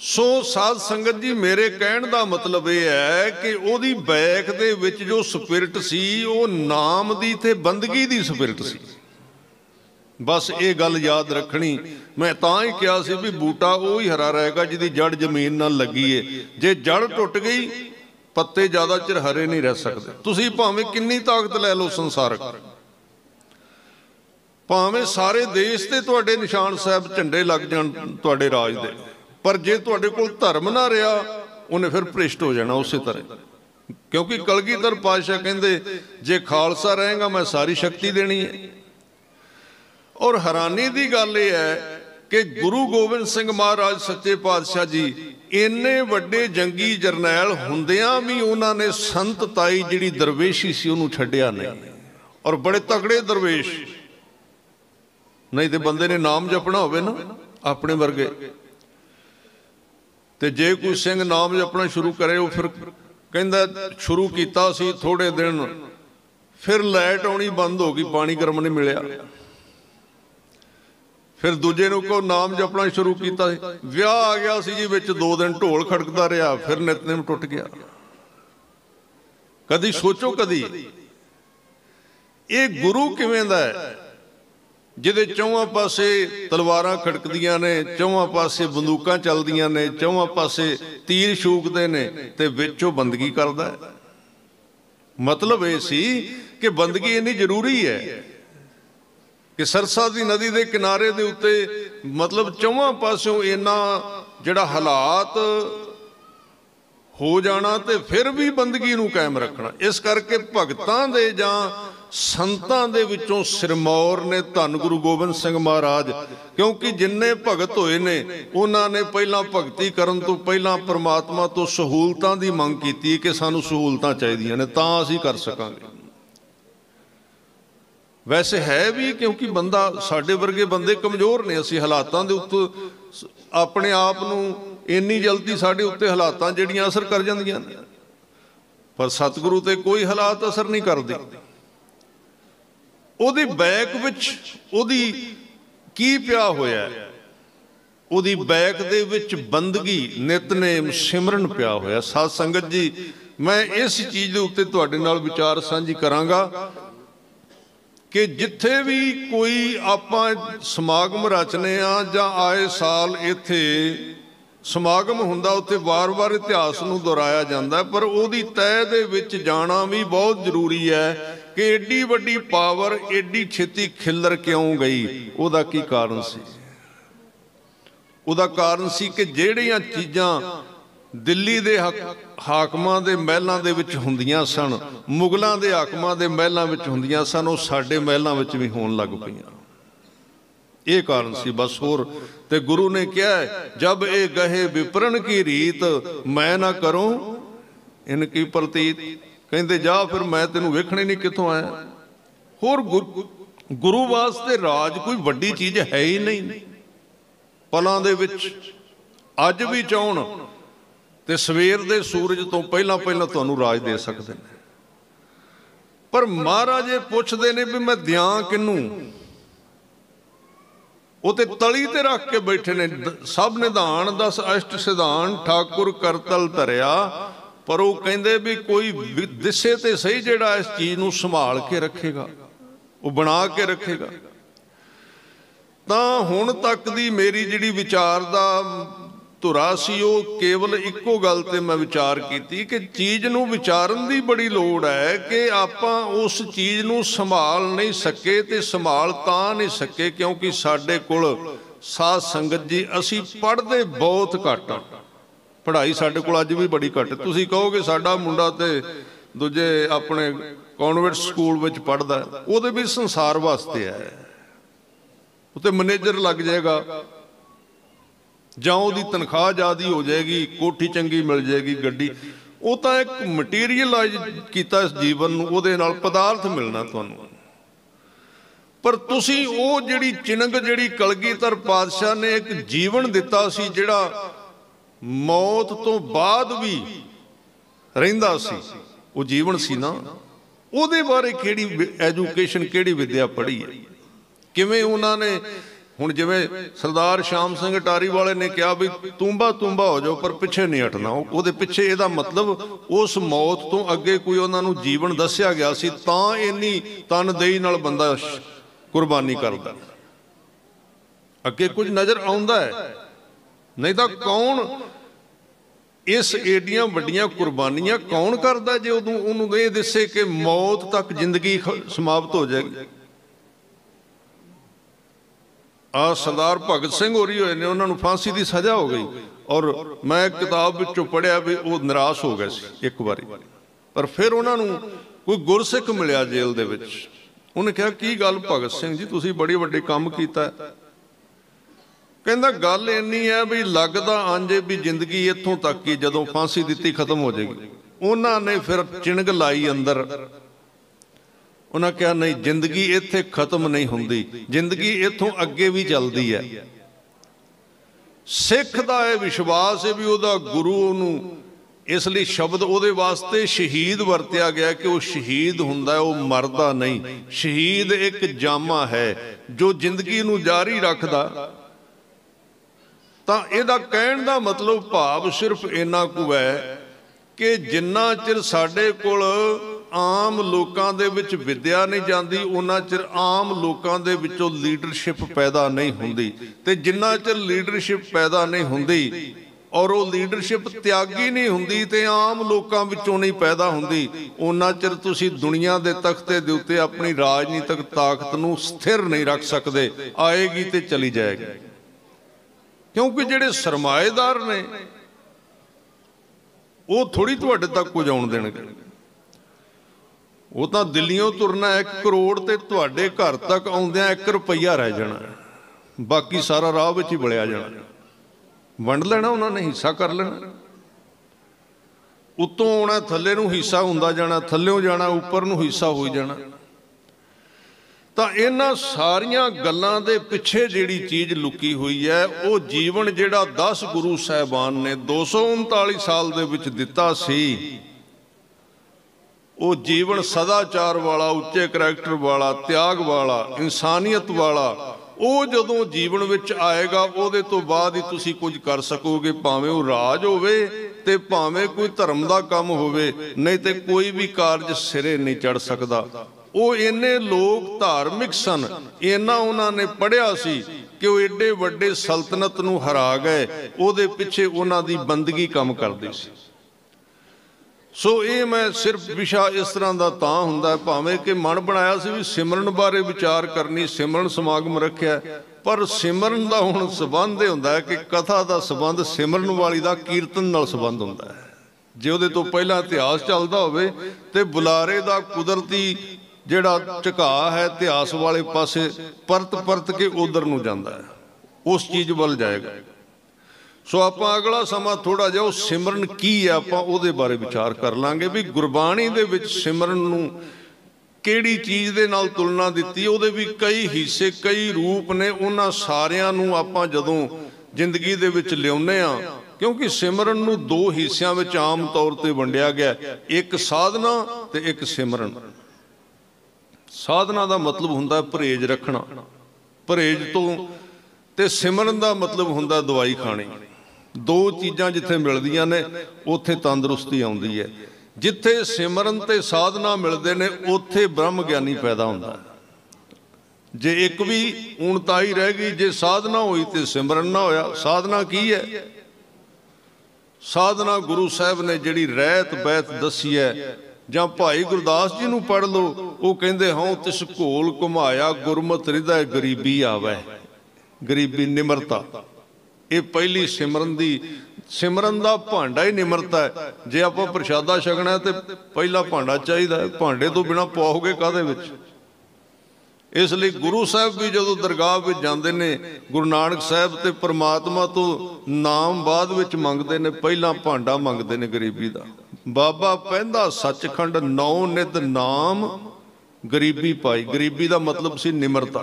ਸੋ ਸਾਧ ਸੰਗਤ ਜੀ, ਮੇਰੇ ਕਹਿਣ ਦਾ ਮਤਲਬ ਇਹ ਹੈ ਕਿ ਉਹਦੀ ਬੈਕ ਦੇ ਵਿੱਚ ਜੋ ਸਪਿਰਿਟ ਸੀ ਉਹ ਨਾਮ ਦੀ ਤੇ ਬੰਦਗੀ ਦੀ ਸਪਿਰਿਟ ਸੀ। ਬਸ ਇਹ ਗੱਲ ਯਾਦ ਰੱਖਣੀ। ਮੈਂ ਤਾਂ ਹੀ ਕਿਹਾ ਸੀ ਵੀ ਬੂਟਾ ਉਹ ਹੀ ਹਰਾ ਰਹੇਗਾ ਜਿਹਦੀ ਜੜ ਜ਼ਮੀਨ ਨਾਲ ਲੱਗੀ ਏ। ਜੇ ਜੜ ਟੁੱਟ ਗਈ ਪੱਤੇ ਜ਼ਿਆਦਾ ਚਿਰ ਹਰੇ ਨਹੀਂ ਰਹਿ ਸਕਦੇ। ਤੁਸੀਂ ਭਾਵੇਂ ਕਿੰਨੀ ਤਾਕਤ ਲੈ ਲਓ ਸੰਸਾਰਕ, ਭਾਵੇਂ ਸਾਰੇ ਦੇਸ਼ ਤੇ ਤੁਹਾਡੇ ਨਿਸ਼ਾਨ ਸਾਹਿਬ ਝੰਡੇ ਲੱਗ ਜਾਣ ਤੁਹਾਡੇ ਰਾਜ ਦੇ, ਪਰ ਜੇ ਤੁਹਾਡੇ ਕੋਲ ਧਰਮ ਨਾ ਰਿਹਾ ਉਹਨੇ ਫਿਰ ਭ੍ਰਿਸ਼ਟ ਹੋ ਜਾਣਾ ਉਸੇ ਤਰ੍ਹਾਂ। ਕਿਉਂਕਿ ਕਲਗੀਧਰ ਪਾਤਸ਼ਾਹ ਕਹਿੰਦੇ ਜੇ ਖਾਲਸਾ ਰਹੇਗਾ ਮੈਂ ਸਾਰੀ ਸ਼ਕਤੀ ਦੇਣੀ ਹੈ। ਔਰ ਹੈਰਾਨੀ ਦੀ ਗੱਲ ਇਹ ਹੈ ਕਿ ਗੁਰੂ ਗੋਬਿੰਦ ਸਿੰਘ ਮਹਾਰਾਜ ਸੱਚੇ ਪਾਤਸ਼ਾਹ ਜੀ ਇੰਨੇ ਵੱਡੇ ਜੰਗੀ ਜਰਨੈਲ ਹੁੰਦਿਆਂ ਵੀ ਉਹਨਾਂ ਨੇ ਸੰਤ ਤਾਈ ਜਿਹੜੀ ਦਰਵੇਸ਼ੀ ਸੀ ਉਹਨੂੰ ਛੱਡਿਆ ਨਹੀਂ। ਔਰ ਬੜੇ ਤਕੜੇ ਦਰਵੇਸ਼, ਨਹੀਂ ਤੇ ਬੰਦੇ ਨੇ ਨਾਮ ਜਪਣਾ ਹੋਵੇ ਨਾ ਆਪਣੇ ਵਰਗੇ, ਤੇ ਜੇ ਕੋਈ ਸਿੰਘ ਨਾਮ ਜਪਣਾ ਸ਼ੁਰੂ ਕਰੇ ਉਹ ਫਿਰ ਕਹਿੰਦਾ ਸ਼ੁਰੂ ਕੀਤਾ ਸੀ ਥੋੜੇ ਦਿਨ, ਫਿਰ ਲਾਈਟ ਆਉਣੀ ਬੰਦ ਹੋ ਗਈ, ਪਾਣੀ ਗਰਮ ਨਹੀਂ ਮਿਲਿਆ। ਫਿਰ ਦੂਜੇ ਨੂੰ ਕੋ ਨਾਮ ਜਪਣਾ ਸ਼ੁਰੂ ਕੀਤਾ ਸੀ, ਵਿਆਹ ਆ ਗਿਆ ਸੀ ਜੀ ਵਿੱਚ, 2 ਦਿਨ ਢੋਲ ਖੜਕਦਾ ਰਿਹਾ, ਫਿਰ ਨਿਤਨੇਮ ਟੁੱਟ ਗਿਆ। कदी सोचो कदी ये गुरु किवें दा है जिहदे चौहां पासे तलवारां खड़कदियां ने, चौहां पासे बंदूकां चलदियां ने, चौहां पासे तीर छूकदे ने ते विच ओह बंदगी करदा है। मतलब ये सी कि बंदगी इन्नी जरूरी है कि सरसा दी नदी दे किनारे दे उत्ते मतलब चौहां पासों इन्ना जिहड़ा हालात हो जाना ते फिर भी बंदगी नूं कायम रखना। इस करके भगतां दे जां संतां दे विचों सिरमौर ने धन गुरु गोबिंद सिंह महाराज, क्योंकि जिन्ने भगत होए ने उन्हां ने पहलां भगती करन तो पहलां परमात्मा तो सहूलतां दी मंग कीती कि सानूं सहूलतां चाहीदियां ने तां असीं कर सकांगे। वैसे है भी क्योंकि बंदा साडे वर्गे बंदे कमज़ोर ने, असीं हालातां दे उत्ते अपने आप नूं इन्नी जल्दी साडे उत्ते हालातां जिहड़ियां असर कर जांदियां ने, पर सतगुरु ते कोई हालात असर नहीं करदे। ਉਹਦੀ ਬੈਕ ਵਿੱਚ ਉਹਦੀ ਕੀ ਪਿਆ ਹੋਇਆ, ਉਹਦੀ ਬੈਕ ਦੇ ਵਿੱਚ ਬੰਦਗੀ ਨਿਤਨੇਮ ਸਿਮਰਨ ਪਿਆ ਹੋਇਆ। ਸਾਧ ਸੰਗਤ ਜੀ, ਮੈਂ ਇਸ ਚੀਜ਼ ਦੇ ਉੱਤੇ ਤੁਹਾਡੇ ਨਾਲ ਵਿਚਾਰ ਸਾਂਝੀ ਕਰਾਂਗਾ ਕਿ ਜਿੱਥੇ ਵੀ ਕੋਈ ਆਪਾਂ ਸਮਾਗਮ ਰਚਨੇ ਆ ਜਾਂ ਆਏ ਸਾਲ ਇੱਥੇ ਸਮਾਗਮ ਹੁੰਦਾ ਉੱਥੇ ਵਾਰ-ਵਾਰ ਇਤਿਹਾਸ ਨੂੰ ਦੁਹਰਾਇਆ ਜਾਂਦਾ, ਪਰ ਉਹਦੀ ਤਹਿ ਦੇ ਵਿੱਚ ਜਾਣਾ ਵੀ ਬਹੁਤ ਜ਼ਰੂਰੀ ਹੈ कि एडी वड्डी पावर एडी छेती खिलर क्यों गई। उहदा की कारण सी? उहदा कारण सी कि जिहड़ियां चीज़ां दिल्ली दे हाकमां दे महलां दे विच हुंदियां सन, मुगलां दे हाकमां दे महलां विच हुंदियां सन, ओह साडे महलां विच भी होण लग पईयां। ये कारण सी बस। होर ते गुरु ने कहा जब ये गहे विपरण की रीत मैं ना करूं इनकी प्रतीत, कहते जा फिर मैं तेनों वेखने नहीं कितों आया। होर गुरु वास्ते राज कोई वड्डी चीज़ है ही नहीं। पलां दे विच अज भी चाहण ते सवेर दे सूरज तो पहला पहला तुहानूं राज दे सकदे ने, पर महाराज ये पुछदे ने भी मैं दियां किनूं। वो ते तली ते रख के बैठे ने, सब निधान दस अष्ट सिधान ठाकुर करतल धरिया, पर वो कहते भी कोई दिसे ते सही जिहड़ा इस चीज़ नूं संभाल के रखेगा, वो बना के रखेगा। तां हुण तक दी मेरी जिहड़ी विचार दा धुरा सी वो केवल इक्को गल ते मैं विचार कीती कि चीज़ नूं विचारन दी बड़ी लोड़ है कि आपां उस चीज़ नूं संभाल नहीं सके ते संभाल तां नहीं सके क्योंकि साडे कोल साध संगत जी असीं पढ़दे बहुत घट आ। पढ़ाई साडे कोल अज भी बड़ी घट। तुसीं कहोगे साडा मुंडा ते दूजे अपने कॉन्वेंट स्कूल विच पढ़दा, उहदे भी संसार वास्ते है, उत्ते मैनेजर लग जाएगा जां उहदी तनख्वाह ज़्यादा हो जाएगी, कोठी चंगी मिल जाएगी, गड्डी। वो तां एक मटीरियलाइज कीता इस जीवन नूं, उहदे नाल पदार्थ मिलना तुहानूं। पर तुसीं वो जिहड़ी चिनग जिहड़ी कलगीधर पातशाह ने एक जीवन दिता सी जिहड़ा मौत तो बाद भी रहिंदा सी, वो जीवन सी ना, उहदे बारे किहड़ी एजुकेशन किहड़ी विद्या पढ़ी है, किवें उन्होंने हुण जिवें सरदार श्याम सिंह अटारी वाले ने कहा भी तूंबा तूंबा हो जाओ पर पिछे नहीं हटना। उहदे पिछे इहदा मतलब उस मौत तो अगे कोई उन्होंने जीवन दस्सिया गया सी, तां इन्नी तनदेही नाल बंदा कुर्बानी करदा, अगे कुछ नज़र आउंदा है। नहीं तो कौन इस एडियां वड्डियां कुर्बानियां कौन करदा जे उन्होंने ये दसे कि मौत तक जिंदगी समाप्त हो जाएगी। सरदार भगत सिंह होरी होए ने, उन्होंने फांसी की सज़ा हो गई और मैं किताब विचों पढ़िया भी वो निराश हो गए सी एक बारी, पर फिर उन्होंने कोई गुरसिख मिलिया जेल दे विच। उन्हें कहा की गल भगत सिंह जी तुसीं बड़ी वड्डी काम कीता है। कहता गल इन्नी है भी लगदा अंजे भी जिंदगी इत्थों तक ही जदों फांसी दी खत्म हो जाएगी। उन्होंने फिर चिणग लाई अंदर, उन्हें कहा नहीं जिंदगी इत्थे खत्म नहीं हुंदी, जिंदगी इत्थों अगे भी चलती है। सिख दा यह विश्वास है भी उहदा गुरु नूं इसलिए शब्द उहदे वास्ते शहीद वरत्या गया कि वह शहीद हुंदा है, वह मरदा नहीं। शहीद एक जामा है जो जिंदगी नूं जारी रखदा। तां इहदा कहण दा मतलब भाव सिर्फ इन्ना कु है कि जिन्ना चिर साडे कोल आम लोकां दे विच विद्या नहीं जाती उन्ना चिर आम लोकां दे विचों लीडरशिप पैदा नहीं हुंदी, ते जिन्ना चिर लीडरशिप पैदा नहीं हुंदी और वो लीडरशिप त्यागी नहीं हुंदी ते आम लोकां विचों नहीं पैदा हुंदी, उन्ना चिर तुसीं दुनिया दे तख्ते दे उत्ते अपनी राजनीतिक ताकत नूं स्थिर नहीं रख सकदे। आएगी ते चली जाएगी, क्योंकि जिहड़े सरमाएदार ने वो थोड़ी तुहाडे तक कुछ आउण देणगे। वो तो दिल्लियों तुरना 1 करोड़ ते तुहाडे घर तक आउंदियां 1 रुपया रह जाना, बाकी सारा राह विच ही बलिया जाना। वंड लेना उन्होंने, हिस्सा कर लेना, उत्तों आना थल्ले नूं हिस्सा हुंदा जाना, थल्लों जाना उपर नूं हिस्सा हो जाना। तो इन्हां सारियां गल्लां दे पिछे जिहड़ी चीज़ लुकी हुई है वो जीवन जिहड़ा 10 गुरु साहिबान ने 239 साल दे विच दिता सी, वो जीवन सदाचार वाला, उच्चे करैक्टर वाला, त्याग वाला, इंसानियत वाला, वो जदों जीवन विच आएगा उहदे तो बाद ही तुसीं कुछ कर सकोगे। भावें वो राज होवे ते भावें कोई धर्म दा काम होवे, नहीं ते कोई भी कारज सिरे नहीं चढ़ सकदा। वो इन्ने लोग धार्मिक सन, इन्ना उन्होंने पढ़िया सी कि वो एडे वड्डे सल्तनत नूं हरा गए, उहदे पिछे उन्हां दी बंदगी काम करदी सी। सो ये मैं सिर्फ विशा इस तरह का तां हुंदा है, भावें कि मन बनाया सी भी सिमरन बारे विचार करनी, सिमरन समागम रखिया, पर सिमरन का हुण संबंध ये हुंदा है कि कथा का संबंध सिमरन वाली का कीर्तन नाल संबंध हुंदा है। जे उहदे तो पहला इतिहास चलदा होवे ते बुलारे का कुदरती जिहड़ा झुकाव है इतिहास वाले पासे परत परत के उधर नूं जांदा है, उस चीज़ वल जाएगा। सो आपां अगला समा थोड़ा जिहा सिमरन की है आपां उहदे बारे विचार कर लांगे भी गुरबाणी दे विच सिमरन नूं किहड़ी चीज़ दे नाल तुलना दित्ती, उहदे भी कई हिस्से कई रूप ने। उन्हां सारियां नूं आपां जदों जिंदगी दे विच लिआउने आ, क्योंकि सिमरन नूं 2 हिस्सियां विच आम तौर ते वंडिया गया, एक साधना ते एक सिमरन। साधना का मतलब हुंदा परहेज रखना, परहेज तो ते सिमरन का मतलब हुंदा दवाई खानी। 2 चीज़ां जिथे मिलदियां ने उत्थे तंदुरुस्ती आउंदी है। जिथे सिमरन ते साधना मिलदे ने उत्थे ब्रह्म ज्ञानी पैदा हुंदा है। जे एक भी ऊणताई रह गई, जे साधना हुई तो सिमरन ना होया। साधना की है? साधना गुरु साहब ने जिहड़ी रहत बैत दसी है, जां भाई गुरदास जी नूं पढ़ लो, वो कहंदे हों तिस घोल घुमाया गुरमत हृदय गरीबी आवे। गरीबी निमरता, ये पहली सिमरन दी, सिमरन का भांडा ही निमरता है। जे आप प्रशादा छकना तो पहला भांडा चाहिए, भांडे तो बिना पाओगे काहदे विच। इसलिए गुरु साहब भी जो दरगाह में जाते हैं, गुरु नानक साहब तो परमात्मा तो नाम बाद विच मंगते हैं, पहला भांडा मंगते हैं गरीबी का। बाबा पहला सचखंड 9 नित नाम गरीबी पाई। गरीबी का मतलब सी निमरता,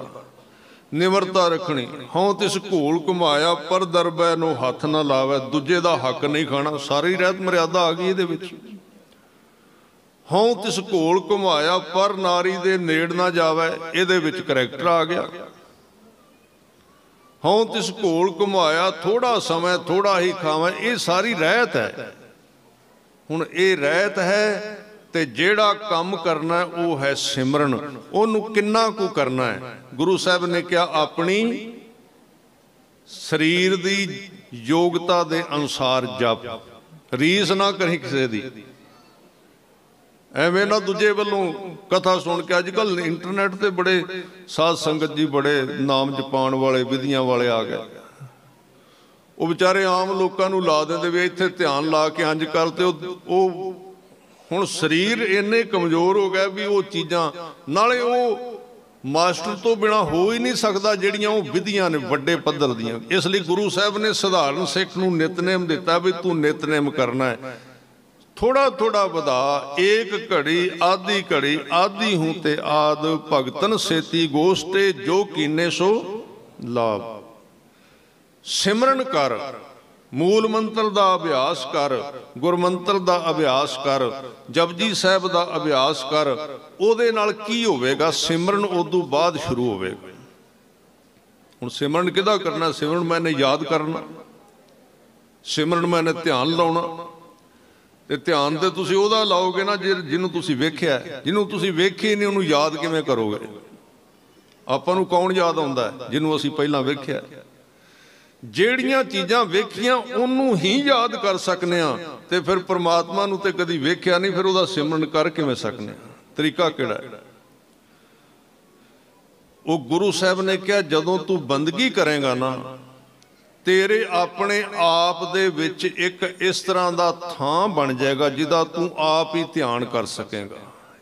निमरता रखनी। हों तिस घोल घुमाया पर दरबै नूं हथ ना लावे, दूजे का हक नहीं खाना। सारी रहत मर्यादा आ गई इहदे विच। हों तिस घोल घुमाया पर नारी दे नेड़ ना जावे, इहदे विच करैक्टर आ गया। हों तिस घोल घुमाया थोड़ा समय थोड़ा ही खावे, ये सारी रहत है। हुण ये रहत है ते जेड़ा काम करना है वो है सिमरन। उन्होंने किन्ना को करना है? गुरु साहब ने क्या अपनी शरीर की योग्यता के अनुसार जप, रीस ना करी किसी की। एवें ना दूजे वालों कथा सुन के, अजकल इंटरनेट ते बड़े साध संगत जी बड़े नाम जपाण वाले विधियां वाले आ गए, वो बेचारे आम लोगों को ला देंदे भी इत्थे ध्यान ला के अंज कर, तो हुण शरीर इन्ने कमज़ोर हो गए भी वो चीज़ां नाले वो मास्टर तो बिना हो ही नहीं सकता जिहड़ियां वो विधियां ने वड्डे पद्धर दियां। इसलिए गुरु साहब ने सधारण सिख नूं नितनेम दिता भी तू नितनेम करना है, थोड़ा थोड़ा वधा, एक घड़ी आधी घड़ी आधी हूं ते आद भगतन सेती गोष्टे जो कीने सो लाभ। सिमरन कर, मूल मंत्र का अभ्यास कर, गुरमंत्र का अभ्यास कर, जपजी साहब का अभ्यास कर। उहदे नाल की होवेगा? सिमरन उदों बाद शुरू होवेगा। हुण सिमरन किहदा करना? सिमरन मैंने याद करना, सिमरन मैंने ध्यान लाउणा। ਤੇ ਧਿਆਨ ਤੇ ਤੁਸੀਂ ਉਹਦਾ ਲਾਓਗੇ ਨਾ ਜਿਹਨੂੰ ਤੁਸੀਂ ਵੇਖਿਆ। ਜਿਹਨੂੰ ਤੁਸੀਂ ਵੇਖੇ ਨਹੀਂ ਉਹਨੂੰ ਯਾਦ ਕਿਵੇਂ ਕਰੋਗੇ? ਆਪਾਂ ਨੂੰ ਕੌਣ ਯਾਦ ਆਉਂਦਾ? ਜਿਹਨੂੰ ਅਸੀਂ ਪਹਿਲਾਂ ਵੇਖਿਆ। ਜਿਹੜੀਆਂ ਚੀਜ਼ਾਂ ਵੇਖੀਆਂ ਉਹਨੂੰ ਹੀ ਯਾਦ ਕਰ ਸਕਨੇ ਆ, ਤੇ ਫਿਰ ਪ੍ਰਮਾਤਮਾ ਨੂੰ ਤੇ ਕਦੀ ਵੇਖਿਆ ਨਹੀਂ, ਫਿਰ ਉਹਦਾ ਸਿਮਰਨ ਕਰ ਕਿਵੇਂ ਸਕਨੇ ਆ? ਤਰੀਕਾ ਕਿਹੜਾ ਹੈ? ਉਹ ਗੁਰੂ ਸਾਹਿਬ ਨੇ ਕਿਹਾ ਜਦੋਂ ਤੂੰ ਬੰਦਗੀ ਕਰੇਗਾ ਨਾ, ਤੇਰੇ ਆਪਣੇ ਆਪ ਦੇ ਵਿੱਚ ਇੱਕ ਇਸ ਤਰ੍ਹਾਂ ਦਾ ਥਾਂ ਬਣ ਜਾਏਗਾ ਜਿਹਦਾ ਤੂੰ ਆਪ ਹੀ ਧਿਆਨ ਕਰ ਸਕੇਗਾ।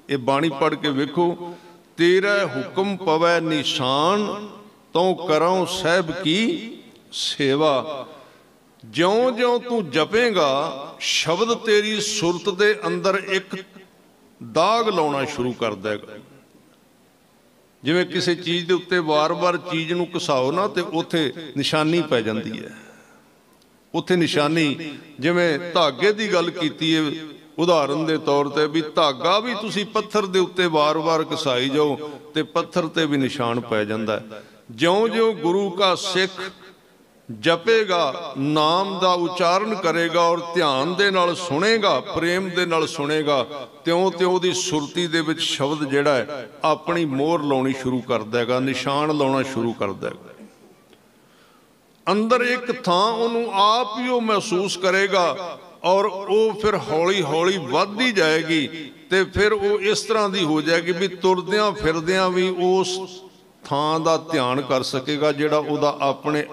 ਇਹ ਬਾਣੀ ਪੜ੍ਹ ਕੇ ਵੇਖੋ। ਤੇਰਾ ਹੁਕਮ ਪਵੈ ਨਿਸ਼ਾਨ, ਤਉ ਕਰਉ ਸਾਹਿਬ ਕੀ ਸੇਵਾ। ਜਿਉਂ ਜਿਉਂ ਤੂੰ ਜਪੇਗਾ ਸ਼ਬਦ ਤੇਰੀ ਸੁਰਤ ਦੇ ਅੰਦਰ ਇੱਕ ਦਾਗ ਲਾਉਣਾ ਸ਼ੁਰੂ ਕਰ ਦੇਗਾ। ਜਿਵੇਂ ਕਿਸੇ ਚੀਜ਼ ਦੇ ਉੱਤੇ ਵਾਰ-ਵਾਰ ਚੀਜ਼ ਨੂੰ ਘਸਾਓ ਨਾ, ਤੇ ਉੱਥੇ ਨਿਸ਼ਾਨੀ ਪੈ ਜਾਂਦੀ ਹੈ। ਉੱਥੇ ਨਿਸ਼ਾਨੀ, ਜਿਵੇਂ ਧਾਗੇ ਦੀ ਗੱਲ ਕੀਤੀ ਹੈ ਉਦਾਹਰਨ ਦੇ ਤੌਰ ਤੇ, ਵੀ ਧਾਗਾ ਵੀ ਤੁਸੀਂ ਪੱਥਰ ਦੇ ਉੱਤੇ ਵਾਰ-ਵਾਰ ਘਸਾਈ ਜਾਓ ਤੇ ਪੱਥਰ ਤੇ ਵੀ ਨਿਸ਼ਾਨ ਪੈ ਜਾਂਦਾ ਹੈ। ਜਿਉਂ-ਜਿਉਂ ਗੁਰੂ ਕਾ ਸਿੱਖ ਜਪੇਗਾ, ਨਾਮ ਦਾ ਉਚਾਰਨ ਕਰੇਗਾ ਔਰ ਧਿਆਨ ਦੇ ਨਾਲ ਸੁਣੇਗਾ, ਪ੍ਰੇਮ ਦੇ ਨਾਲ ਸੁਣੇਗਾ, ਤਿਉਂ-ਤਿਉਂ ਉਹਦੀ ਸੁਰਤੀ ਦੇ ਵਿੱਚ ਸ਼ਬਦ ਜਿਹੜਾ ਹੈ ਆਪਣੀ ਮੋਹਰ ਲਾਉਣੀ ਸ਼ੁਰੂ ਕਰ ਦੇਗਾ, ਨਿਸ਼ਾਨ ਲਾਉਣਾ ਸ਼ੁਰੂ ਕਰ ਦੇਗਾ। ਅੰਦਰ ਇੱਕ ਥਾਂ ਉਹਨੂੰ ਆਪ ਹੀ ਉਹ ਮਹਿਸੂਸ ਕਰੇਗਾ ਔਰ ਉਹ ਫਿਰ ਹੌਲੀ-ਹੌਲੀ ਵੱਧਦੀ ਜਾਏਗੀ, ਤੇ ਫਿਰ ਉਹ ਇਸ ਤਰ੍ਹਾਂ ਦੀ ਹੋ ਜਾਏਗੀ ਵੀ ਤੁਰਦਿਆਂ ਫਿਰਦਿਆਂ ਵੀ ਉਸ ਥਾਂ ਦਾ ਧਿਆਨ ਕਰ ਸਕੇਗਾ ਜਿਹੜਾ ਉਹਦਾ ਆਪਣੇ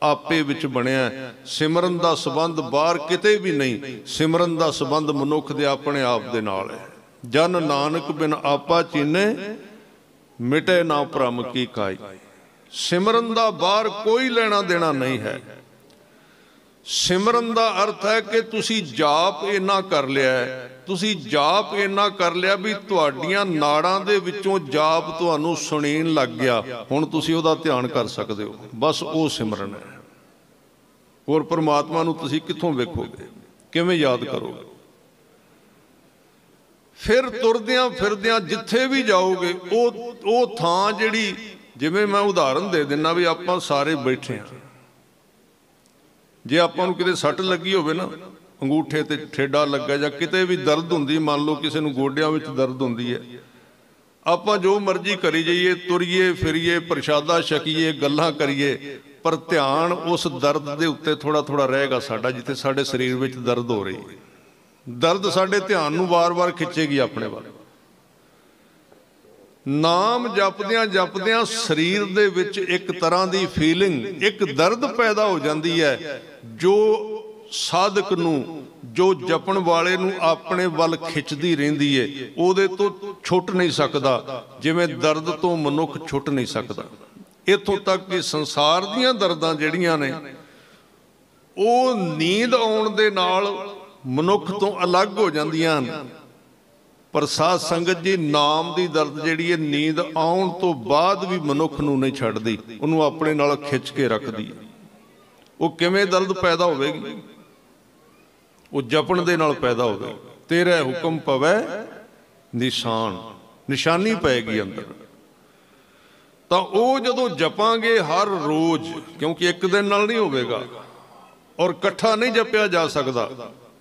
ਆਪੇ ਵਿੱਚ ਬਣਿਆ। ਸਿਮਰਨ ਦਾ ਸੰਬੰਧ ਬਾਹਰ ਕਿਤੇ ਵੀ ਨਹੀਂ, ਸਿਮਰਨ ਦਾ ਸੰਬੰਧ ਮਨੁੱਖ ਦੇ ਆਪਣੇ ਆਪ ਦੇ ਨਾਲ ਹੈ। ਜਨ ਨਾਨਕ ਬਿਨ ਆਪਾ ਚੀਨੇ, ਮਿਟੇ ਨਾ ਭਰਮ ਕੀ ਕਾਈ। ਸਿਮਰਨ ਦਾ ਬਾਹਰ ਕੋਈ ਲੈਣਾ ਦੇਣਾ ਨਹੀਂ ਹੈ। ਸਿਮਰਨ ਦਾ ਅਰਥ ਹੈ ਕਿ ਤੁਸੀਂ ਜਾਪ ਇੰਨਾ ਕਰ ਲਿਆ, ਤੁਸੀਂ ਜਾਪ ਇੰਨਾ ਕਰ ਲਿਆ ਵੀ ਤੁਹਾਡੀਆਂ ਨਾੜਾਂ ਦੇ ਵਿੱਚੋਂ ਜਾਪ ਤੁਹਾਨੂੰ ਸੁਣੀਨ ਲੱਗ ਗਿਆ, ਹੁਣ ਤੁਸੀਂ ਉਹਦਾ ਧਿਆਨ ਕਰ ਸਕਦੇ ਹੋ। ਬਸ ਉਹ ਸਿਮਰਨ ਹੈ। ਹੋਰ ਪਰਮਾਤਮਾ ਨੂੰ ਤੁਸੀਂ ਕਿੱਥੋਂ ਵੇਖੋਗੇ, ਕਿਵੇਂ ਯਾਦ ਕਰੋਗੇ? ਫਿਰ ਤੁਰਦਿਆਂ ਫਿਰਦਿਆਂ ਜਿੱਥੇ ਵੀ ਜਾਓਗੇ ਉਹ ਥਾਂ ਜਿਹੜੀ, ਜਿਵੇਂ ਮੈਂ ਉਦਾਹਰਨ ਦੇ ਦਿੰਦਾ ਵੀ ਆਪਾਂ ਸਾਰੇ ਬੈਠੇ ਹਾਂ, ਜੇ ਆਪਾਂ ਨੂੰ ਕਿਤੇ ਸੱਟ ਲੱਗੀ ਹੋਵੇ ਨਾ, ਅੰਗੂਠੇ ਤੇ ਠੇਡਾ ਲੱਗਾ ਜਾਂ ਕਿਤੇ ਵੀ ਦਰਦ ਹੁੰਦੀ, ਮੰਨ ਲਓ ਕਿਸੇ ਨੂੰ ਗੋਡਿਆਂ ਵਿੱਚ ਦਰਦ ਹੁੰਦੀ ਹੈ, ਆਪਾਂ ਜੋ ਮਰਜ਼ੀ ਕਰੀ ਜਾਈਏ, ਤੁਰੀਏ ਫਿਰੀਏ, ਪ੍ਰਸ਼ਾਦਾ ਛਕੀਏ, ਗੱਲਾਂ ਕਰੀਏ, ਪਰ ਧਿਆਨ ਉਸ ਦਰਦ ਦੇ ਉੱਤੇ ਥੋੜਾ ਥੋੜਾ ਰਹੇਗਾ ਸਾਡਾ। ਜਿੱਥੇ ਸਾਡੇ ਸਰੀਰ ਵਿੱਚ ਦਰਦ ਹੋ ਰਹੀ ਹੈ, ਦਰਦ ਸਾਡੇ ਧਿਆਨ ਨੂੰ ਵਾਰ-ਵਾਰ ਖਿੱਚੇਗੀ ਆਪਣੇ ਵੱਲ। ਨਾਮ ਜਪਦਿਆਂ ਜਪਦਿਆਂ ਸਰੀਰ ਦੇ ਵਿੱਚ ਇੱਕ ਤਰ੍ਹਾਂ ਦੀ ਫੀਲਿੰਗ, ਇੱਕ ਦਰਦ ਪੈਦਾ ਹੋ ਜਾਂਦੀ ਹੈ ਜੋ ਸਾਧਕ ਨੂੰ, ਜੋ ਜਪਣ ਵਾਲੇ ਨੂੰ ਆਪਣੇ ਵੱਲ ਖਿੱਚਦੀ ਰਹਿੰਦੀ ਏ। ਉਹਦੇ ਤੋਂ ਛੁੱਟ ਨਹੀਂ ਸਕਦਾ, ਜਿਵੇਂ ਦਰਦ ਤੋਂ ਮਨੁੱਖ ਛੁੱਟ ਨਹੀਂ ਸਕਦਾ। ਇੱਥੋਂ ਤੱਕ ਕਿ ਸੰਸਾਰ ਦੀਆਂ ਦਰਦਾਂ ਜਿਹੜੀਆਂ ਨੇ ਉਹ ਨੀਂਦ ਆਉਣ ਦੇ ਨਾਲ ਮਨੁੱਖ ਤੋਂ ਅਲੱਗ ਹੋ ਜਾਂਦੀਆਂ ਹਨ, ਪਰ ਸਾਧ ਸੰਗਤ ਜੀ ਨਾਮ ਦੀ ਦਰਦ ਜਿਹੜੀ ਹੈ ਨੀਂਦ ਆਉਣ ਤੋਂ ਬਾਅਦ ਵੀ ਮਨੁੱਖ ਨੂੰ ਨਹੀਂ ਛੱਡਦੀ, ਉਹਨੂੰ ਆਪਣੇ ਨਾਲ ਖਿੱਚ ਕੇ ਰੱਖਦੀ ਹੈ। ਉਹ ਕਿਵੇਂ ਦਰਦ ਪੈਦਾ ਹੋਵੇਗੀ? ਉਹ ਜਪਣ ਦੇ ਨਾਲ ਪੈਦਾ ਹੋਵੇਗੀ। ਤੇਰਾ ਹੁਕਮ ਪਵੈ ਨਿਸ਼ਾਨ, ਨਿਸ਼ਾਨੀ ਪਏਗੀ ਅੰਦਰ। ਤਾਂ ਉਹ ਜਦੋਂ ਜਪਾਂਗੇ ਹਰ ਰੋਜ਼, ਕਿਉਂਕਿ ਇੱਕ ਦਿਨ ਨਾਲ ਨਹੀਂ ਹੋਵੇਗਾ ਔਰ ਇਕੱਠਾ ਨਹੀਂ ਜਪਿਆ ਜਾ ਸਕਦਾ।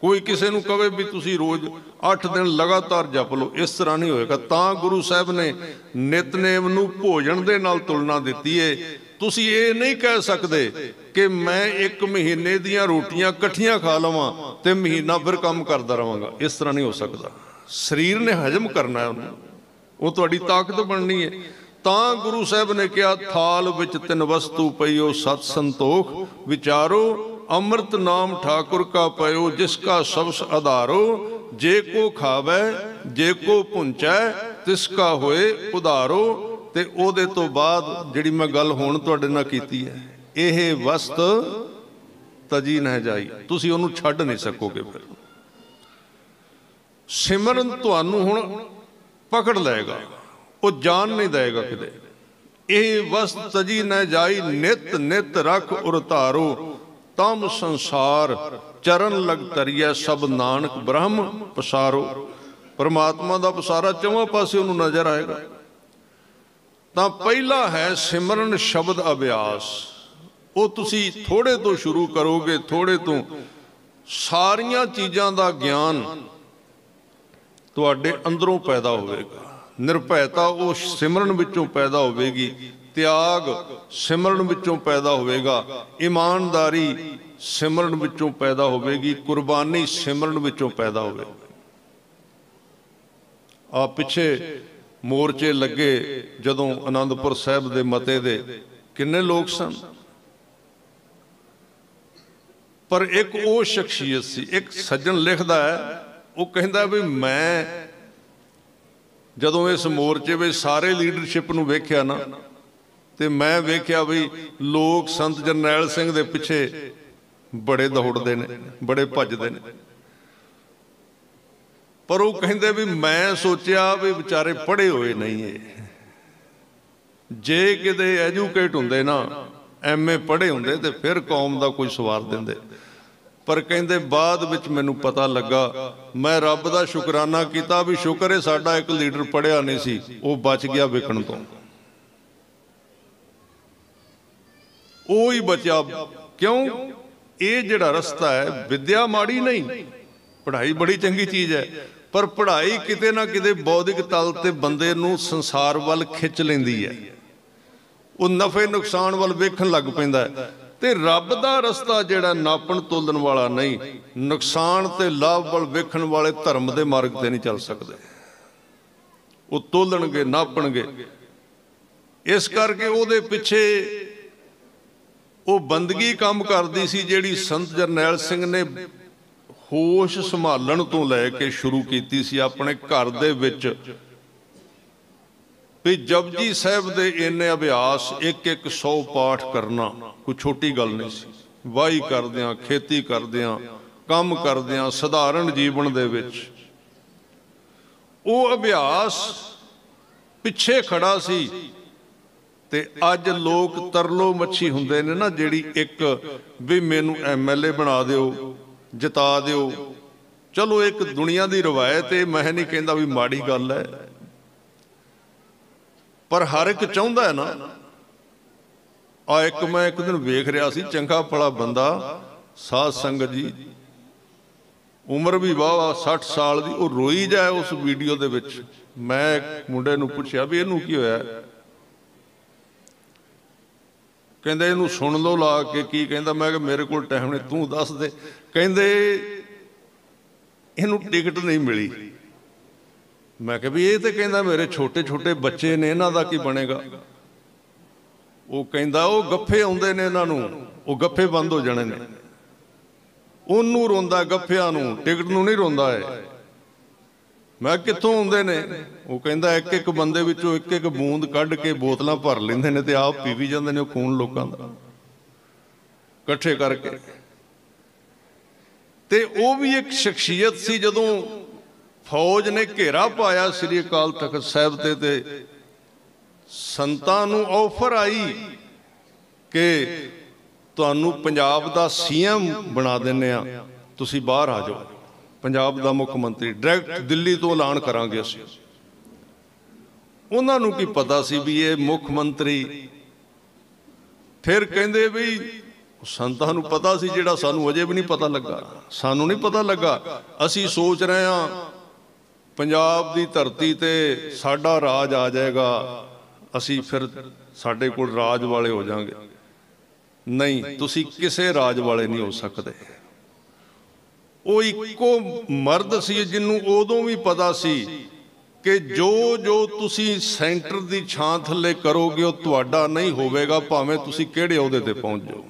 ਕੋਈ ਕਿਸੇ ਨੂੰ ਕਵੇ ਵੀ ਤੁਸੀਂ ਰੋਜ਼ 8 ਦਿਨ ਲਗਾਤਾਰ ਜਪ ਲਓ, ਇਸ ਤਰ੍ਹਾਂ ਨਹੀਂ ਹੋਏਗਾ। ਤਾਂ ਗੁਰੂ ਸਾਹਿਬ ਨੇ ਨਿਤਨੇਮ ਨੂੰ ਭੋਜਨ ਦੇ ਨਾਲ ਤੁਲਨਾ ਦਿੱਤੀ ਏ। ਤੁਸੀਂ ਇਹ ਨਹੀਂ ਕਹਿ ਸਕਦੇ ਕਿ ਮੈਂ 1 ਮਹੀਨੇ ਦੀਆਂ ਰੋਟੀਆਂ ਇਕੱਠੀਆਂ ਖਾ ਲਵਾਂ ਤੇ ਮਹੀਨਾ ਫਿਰ ਕੰਮ ਕਰਦਾ ਰਹਾਂਗਾ, ਇਸ ਤਰ੍ਹਾਂ ਨਹੀਂ ਹੋ ਸਕਦਾ। ਸਰੀਰ ਨੇ ਹਜਮ ਕਰਨਾ ਹੈ ਉਹਨੂੰ, ਉਹ ਤੁਹਾਡੀ ਤਾਕਤ ਬਣਨੀ ਹੈ। ਤਾਂ ਗੁਰੂ ਸਾਹਿਬ ਨੇ ਕਿਹਾ ਥਾਲ ਵਿੱਚ 3 ਵਸਤੂ ਪਈਓ ਸਤ ਸੰਤੋਖ ਵਿਚਾਰੋ, ਅੰਮ੍ਰਿਤ ਨਾਮ ਠਾਕੁਰ ਕਾ ਪਇਓ ਜਿਸ ਕਾ ਸਬਸ ਆਧਾਰੋ, ਜੇ ਕੋ ਖਾਵੈ ਜੇ ਕੋ ਪੁੰਚੈ ਤਿਸ ਕਾ ਹੋਏ ਉਧਾਰੋ। ਤੇ ਉਹਦੇ ਤੋਂ ਬਾਅਦ ਜਿਹੜੀ ਮੈਂ ਗੱਲ ਹੁਣ ਤੁਹਾਡੇ ਨਾਲ ਕੀਤੀ ਹੈ, ਇਹ ਵਸਤ ਤਜੀ ਨਾ ਜਾਈ, ਤੁਸੀਂ ਉਹਨੂੰ ਛੱਡ ਨਹੀਂ ਸਕੋਗੇ। ਫਿਰ ਸਿਮਰਨ ਤੁਹਾਨੂੰ ਹੁਣ ਪਕੜ ਲਏਗਾ, ਉਹ ਜਾਣ ਨਹੀਂ ਦੇਗਾ ਕਿਤੇ। ਇਹ ਵਸਤ ਤਜੀ ਨਾ ਜਾਈ, ਨਿਤ ਨਿਤ ਰੱਖ ਉਰਤਾਰੋ, ਤਮ ਸੰਸਾਰ ਚਰਨ ਲਗ ਤਰੀਐ, ਸਭ ਨਾਨਕ ਬ੍ਰਹਮ ਪਸਾਰੋ। ਪਰਮਾਤਮਾ ਦਾ ਪਸਾਰਾ ਚੌਵਾਂ ਪਾਸੇ ਉਹਨੂੰ ਨਜ਼ਰ ਆਏਗਾ। ਤਾਂ ਪਹਿਲਾ ਹੈ ਸਿਮਰਨ ਸ਼ਬਦ ਅਭਿਆਸ। ਉਹ ਤੁਸੀਂ ਥੋੜੇ ਤੋਂ ਸ਼ੁਰੂ ਕਰੋਗੇ, ਥੋੜੇ ਤੋਂ ਸਾਰੀਆਂ ਚੀਜ਼ਾਂ ਦਾ ਗਿਆਨ ਤੁਹਾਡੇ ਅੰਦਰੋਂ ਪੈਦਾ ਹੋਵੇਗਾ। ਨਿਰਭੈਤਾ ਉਹ ਸਿਮਰਨ ਵਿੱਚੋਂ ਪੈਦਾ ਹੋਵੇਗੀ, ਤਿਆਗ ਸਿਮਰਨ ਵਿੱਚੋਂ ਪੈਦਾ ਹੋਵੇਗਾ, ਇਮਾਨਦਾਰੀ ਸਿਮਰਨ ਵਿੱਚੋਂ ਪੈਦਾ ਹੋਵੇਗੀ, ਕੁਰਬਾਨੀ ਸਿਮਰਨ ਵਿੱਚੋਂ ਪੈਦਾ ਹੋਵੇਗੀ। ਆ ਪਿੱਛੇ ਮੋਰਚੇ ਲੱਗੇ ਜਦੋਂ ਆਨੰਦਪੁਰ ਸਾਹਿਬ ਦੇ ਮਤੇ ਦੇ, ਕਿੰਨੇ ਲੋਕ ਸਨ, ਪਰ ਇੱਕ ਉਹ ਸ਼ਖਸੀਅਤ ਸੀ। ਇੱਕ ਸੱਜਣ ਲਿਖਦਾ ਹੈ, ਉਹ ਕਹਿੰਦਾ ਵੀ ਮੈਂ ਜਦੋਂ ਇਸ ਮੋਰਚੇ ਵਿੱਚ ਸਾਰੇ ਲੀਡਰਸ਼ਿਪ ਨੂੰ ਵੇਖਿਆ ਨਾ, ਤੇ ਮੈਂ ਵੇਖਿਆ ਵੀ ਲੋਕ ਸੰਤ ਜਰਨੈਲ ਸਿੰਘ ਦੇ ਪਿੱਛੇ ਬੜੇ ਦੌੜਦੇ ਨੇ, ਬੜੇ ਭੱਜਦੇ ਨੇ। ਪਰ ਉਹ ਕਹਿੰਦੇ ਵੀ ਮੈਂ ਸੋਚਿਆ ਵੀ ਵਿਚਾਰੇ ਪੜ੍ਹੇ ਹੋਏ ਨਹੀਂ ਏ, ਜੇ ਕਿਤੇ ਐਜੂਕੇਟ ਹੁੰਦੇ ਨਾ, MA ਪੜ੍ਹੇ ਹੁੰਦੇ ਤੇ ਫਿਰ ਕੌਮ ਦਾ ਕੋਈ ਸਵਾਰ ਦਿੰਦੇ। ਪਰ ਕਹਿੰਦੇ ਬਾਅਦ ਵਿੱਚ ਮੈਨੂੰ ਪਤਾ ਲੱਗਾ, ਮੈਂ ਰੱਬ ਦਾ ਸ਼ੁਕਰਾਨਾ ਕੀਤਾ ਵੀ ਸ਼ੁਕਰ ਹੈ ਸਾਡਾ ਇੱਕ ਲੀਡਰ ਪੜ੍ਹਿਆ ਨਹੀਂ ਸੀ, ਉਹ ਬਚ ਗਿਆ ਵਿਕਣ ਤੋਂ, ਉਹ ਹੀ ਬਚਿਆ। ਕਿਉਂ? ਇਹ ਜਿਹੜਾ ਰਸਤਾ ਹੈ, ਵਿਦਿਆ ਮਾੜੀ ਨਹੀਂ, ਪੜ੍ਹਾਈ ਬੜੀ ਚੰਗੀ ਚੀਜ਼ ਹੈ, ਪਰ ਪੜ੍ਹਾਈ ਕਿਤੇ ਨਾ ਕਿਤੇ ਬੌਧਿਕ ਤਲ ਤੇ ਬੰਦੇ ਨੂੰ ਸੰਸਾਰ ਵੱਲ ਖਿੱਚ ਲੈਂਦੀ ਹੈ, ਉਹ ਨਫੇ ਨੁਕਸਾਨ ਵੱਲ ਵੇਖਣ ਲੱਗ ਪੈਂਦਾ ਹੈ। ਤੇ ਰੱਬ ਦਾ ਰਸਤਾ ਜਿਹੜਾ ਨਾਪਣ ਤੋਲਣ ਵਾਲਾ ਨਹੀਂ, ਨੁਕਸਾਨ ਤੇ ਲਾਭ ਵੱਲ ਵੇਖਣ ਵਾਲੇ ਧਰਮ ਦੇ ਮਾਰਗ ਤੇ ਨਹੀਂ ਚੱਲ ਸਕਦੇ, ਉਹ ਤੋਲਣਗੇ, ਨਾਪਣਗੇ। ਇਸ ਕਰਕੇ ਉਹਦੇ ਪਿੱਛੇ ਉਹ ਬੰਦਗੀ ਕੰਮ ਕਰਦੀ ਸੀ, ਜਿਹੜੀ ਸੰਤ ਜਰਨੈਲ ਸਿੰਘ ਨੇ ਹੋਸ਼ ਸੰਭਾਲਣ ਤੋਂ ਲੈ ਕੇ ਸ਼ੁਰੂ ਕੀਤੀ ਸੀ ਆਪਣੇ ਘਰ ਦੇ ਵਿੱਚ। ਵੀ ਜਪਜੀ ਸਾਹਿਬ ਦੇ ਇੰਨੇ ਅਭਿਆਸ, ਇੱਕ 100 ਪਾਠ ਕਰਨਾ ਕੋਈ ਛੋਟੀ ਗੱਲ ਨਹੀਂ ਸੀ। ਵਾਹੀ ਕਰਦਿਆਂ, ਖੇਤੀ ਕਰਦਿਆਂ, ਕੰਮ ਕਰਦਿਆਂ, ਸਧਾਰਨ ਜੀਵਨ ਦੇ ਵਿੱਚ ਉਹ ਅਭਿਆਸ ਪਿੱਛੇ ਖੜਾ ਸੀ। ਤੇ ਅੱਜ ਲੋਕ ਤਰਲੋ ਮੱਛੀ ਹੁੰਦੇ ਨੇ ਨਾ, ਜਿਹੜੀ ਇੱਕ ਵੀ ਮੈਨੂੰ MLA ਬਣਾ ਦਿਓ, ਜਿਤਾ ਦਿਓ। ਚਲੋ ਇੱਕ ਦੁਨੀਆ ਦੀ ਰਵਾਇਤ ਹੈ, ਮੈਂ ਨਹੀਂ ਕਹਿੰਦਾ ਵੀ ਮਾੜੀ ਗੱਲ ਹੈ, ਪਰ ਹਰ ਇੱਕ ਚਾਹੁੰਦਾ ਹੈ ਨਾ। ਮੈਂ ਇੱਕ ਦਿਨ ਵੇਖ ਰਿਹਾ ਸੀ, ਚੰਗਾ ਭਲਾ ਬੰਦਾ, ਸਾਧ ਸੰਗਤ ਜੀ, ਉਮਰ ਵੀ ਵਾਹਵਾ 60 ਸਾਲ ਦੀ, ਉਹ ਰੋਈ ਜਾਏ ਉਸ ਵੀਡੀਓ ਦੇ ਵਿੱਚ। ਮੈਂ ਮੁੰਡੇ ਨੂੰ ਪੁੱਛਿਆ ਵੀ ਇਹਨੂੰ ਕੀ ਹੋਇਆ, ਕਹਿੰਦੇ ਇਹਨੂੰ ਸੁਣ ਲਓ ਲਾ ਕੇ। ਕੀ ਕਹਿੰਦਾ? ਮੈਂ ਕਿਹਾ ਮੇਰੇ ਕੋਲ ਟਾਈਮ ਨਹੀਂ, ਤੂੰ ਦੱਸ ਦੇ। ਕਹਿੰਦੇ ਇਹਨੂੰ ਟਿਕਟ ਨਹੀਂ ਮਿਲੀ। ਮੈਂ ਕਿਹਾ ਵੀ ਇਹ ਤੇ ਕਹਿੰਦਾ ਮੇਰੇ ਛੋਟੇ ਛੋਟੇ ਬੱਚੇ ਨੇ, ਇਹਨਾਂ ਦਾ ਕੀ ਬਣੇਗਾ? ਉਹ ਕਹਿੰਦਾ ਉਹ ਗੱਫੇ ਆਉਂਦੇ ਨੇ ਇਹਨਾਂ ਨੂੰ, ਉਹ ਗੱਫੇ ਬੰਦ ਹੋ ਜਾਣੇ ਨੇ। ਉਹਨੂੰ ਰੋਂਦਾ ਗੱਫਿਆਂ ਨੂੰ, ਟਿਕਟ ਨੂੰ ਨਹੀਂ ਰੋਂਦਾ ਹੈ। ਮੈਂ ਕਿੱਥੋਂ ਆਉਂਦੇ ਨੇ? ਉਹ ਕਹਿੰਦਾ ਇੱਕ ਇੱਕ ਬੰਦੇ ਵਿੱਚੋਂ ਇੱਕ ਇੱਕ ਬੂੰਦ ਕੱਢ ਕੇ ਬੋਤਲਾਂ ਭਰ ਲੈਂਦੇ ਨੇ ਤੇ ਆਪ ਪੀ ਵੀ ਜਾਂਦੇ ਨੇ ਉਹ ਖੂਨ ਲੋਕਾਂ ਦਾ ਇਕੱਠੇ ਕਰਕੇ। ਤੇ ਉਹ ਵੀ ਇੱਕ ਸ਼ਖਸੀਅਤ ਸੀ। ਜਦੋਂ ਫੌਜ ਨੇ ਘੇਰਾ ਪਾਇਆ ਸ੍ਰੀ ਅਕਾਲ ਤਖਤ ਸਾਹਿਬ ਤੇ ਸੰਤਾਂ ਨੂੰ ਆਫਰ ਆਈ ਕਿ ਤੁਹਾਨੂੰ ਪੰਜਾਬ ਦਾ CM ਬਣਾ ਦਿੰਦੇ ਆ, ਤੁਸੀਂ ਬਾਹਰ ਆ ਜਾਓ, ਪੰਜਾਬ ਦਾ ਮੁੱਖ ਮੰਤਰੀ, ਡਾਇਰੈਕਟ ਦਿੱਲੀ ਤੋਂ ਐਲਾਨ ਕਰਾਂਗੇ ਅਸੀਂ। ਉਹਨਾਂ ਨੂੰ ਕੀ ਪਤਾ ਸੀ ਵੀ ਇਹ ਮੁੱਖ ਮੰਤਰੀ। ਫਿਰ ਕਹਿੰਦੇ ਵੀ ਸੰਤਾਂ ਨੂੰ ਪਤਾ ਸੀ, ਜਿਹੜਾ ਸਾਨੂੰ ਅਜੇ ਵੀ ਨਹੀਂ ਪਤਾ ਲੱਗਾ। ਸਾਨੂੰ ਨਹੀਂ ਪਤਾ ਲੱਗਾ, ਅਸੀਂ ਸੋਚ ਰਹੇ ਹਾਂ ਪੰਜਾਬ ਦੀ ਧਰਤੀ ਤੇ ਸਾਡਾ ਰਾਜ ਆ ਜਾਏਗਾ, ਅਸੀਂ ਫਿਰ ਸਾਡੇ ਕੋਲ ਰਾਜ ਵਾਲੇ ਹੋ ਜਾਵਾਂਗੇ। ਨਹੀਂ, ਤੁਸੀਂ ਕਿਸੇ ਰਾਜ ਵਾਲੇ ਨਹੀਂ ਹੋ ਸਕਦੇ। ਉਹ ਇੱਕੋ ਮਰਦ ਸੀ ਜਿਹਨੂੰ ਉਦੋਂ ਵੀ ਪਤਾ ਸੀ ਕਿ ਜੋ ਜੋ ਤੁਸੀਂ ਸੈਂਟਰ ਦੀ ਛਾਂ ਥੱਲੇ ਕਰੋਗੇ ਉਹ ਤੁਹਾਡਾ ਨਹੀਂ ਹੋਵੇਗਾ, ਭਾਵੇਂ ਤੁਸੀਂ ਕਿਹੜੇ ਅਹੁਦੇ ਤੇ ਪਹੁੰਚ ਜਾਓ,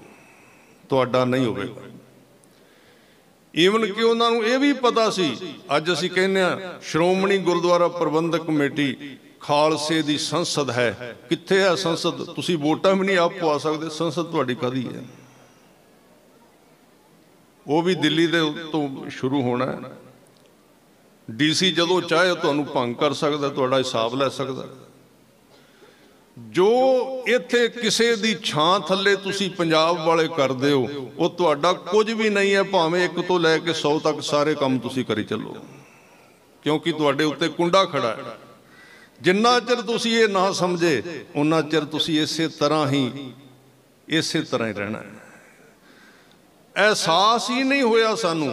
ਤੁਹਾਡਾ ਨਹੀਂ ਹੋਵੇਗਾ। ਈਵਨ ਕਿ ਉਹਨਾਂ ਨੂੰ ਇਹ ਵੀ ਪਤਾ ਸੀ, ਅੱਜ ਅਸੀਂ ਕਹਿੰਦੇ ਹਾਂ ਸ਼੍ਰੋਮਣੀ ਗੁਰਦੁਆਰਾ ਪ੍ਰਬੰਧਕ ਕਮੇਟੀ ਖਾਲਸੇ ਦੀ ਸੰਸਦ ਹੈ। ਕਿੱਥੇ ਹੈ ਸੰਸਦ? ਤੁਸੀਂ ਵੋਟਾਂ ਵੀ ਨਹੀਂ ਆਪ ਪਵਾ ਸਕਦੇ, ਸੰਸਦ ਤੁਹਾਡੀ ਕਾਹਦੀ ਹੈ? ਉਹ ਵੀ ਦਿੱਲੀ ਦੇ ਤੋਂ ਸ਼ੁਰੂ ਹੋਣਾ ਹੈ। DC ਜਦੋਂ ਚਾਹੇ ਤੁਹਾਨੂੰ ਭੰਗ ਕਰ ਸਕਦਾ, ਤੁਹਾਡਾ ਹਿਸਾਬ ਲੈ ਸਕਦਾ। ਜੋ ਇੱਥੇ ਕਿਸੇ ਦੀ ਛਾਂ ਥੱਲੇ ਤੁਸੀਂ ਪੰਜਾਬ ਵਾਲੇ ਕਰਦੇ ਹੋ, ਉਹ ਤੁਹਾਡਾ ਕੁਝ ਵੀ ਨਹੀਂ ਹੈ, ਭਾਵੇਂ 1 ਤੋਂ ਲੈ ਕੇ 100 ਤੱਕ ਸਾਰੇ ਕੰਮ ਤੁਸੀਂ ਕਰੀ ਚੱਲੋ, ਕਿਉਂਕਿ ਤੁਹਾਡੇ ਉੱਤੇ ਕੁੰਡਾ ਖੜਾ ਹੈ। ਜਿੰਨਾ ਚਿਰ ਤੁਸੀਂ ਇਹ ਨਾ ਸਮਝੇ, ਉਹਨਾਂ ਚਿਰ ਤੁਸੀਂ ਇਸੇ ਤਰ੍ਹਾਂ ਹੀ ਰਹਿਣਾ ਹੈ। एहसास ही नहीं होया सानू।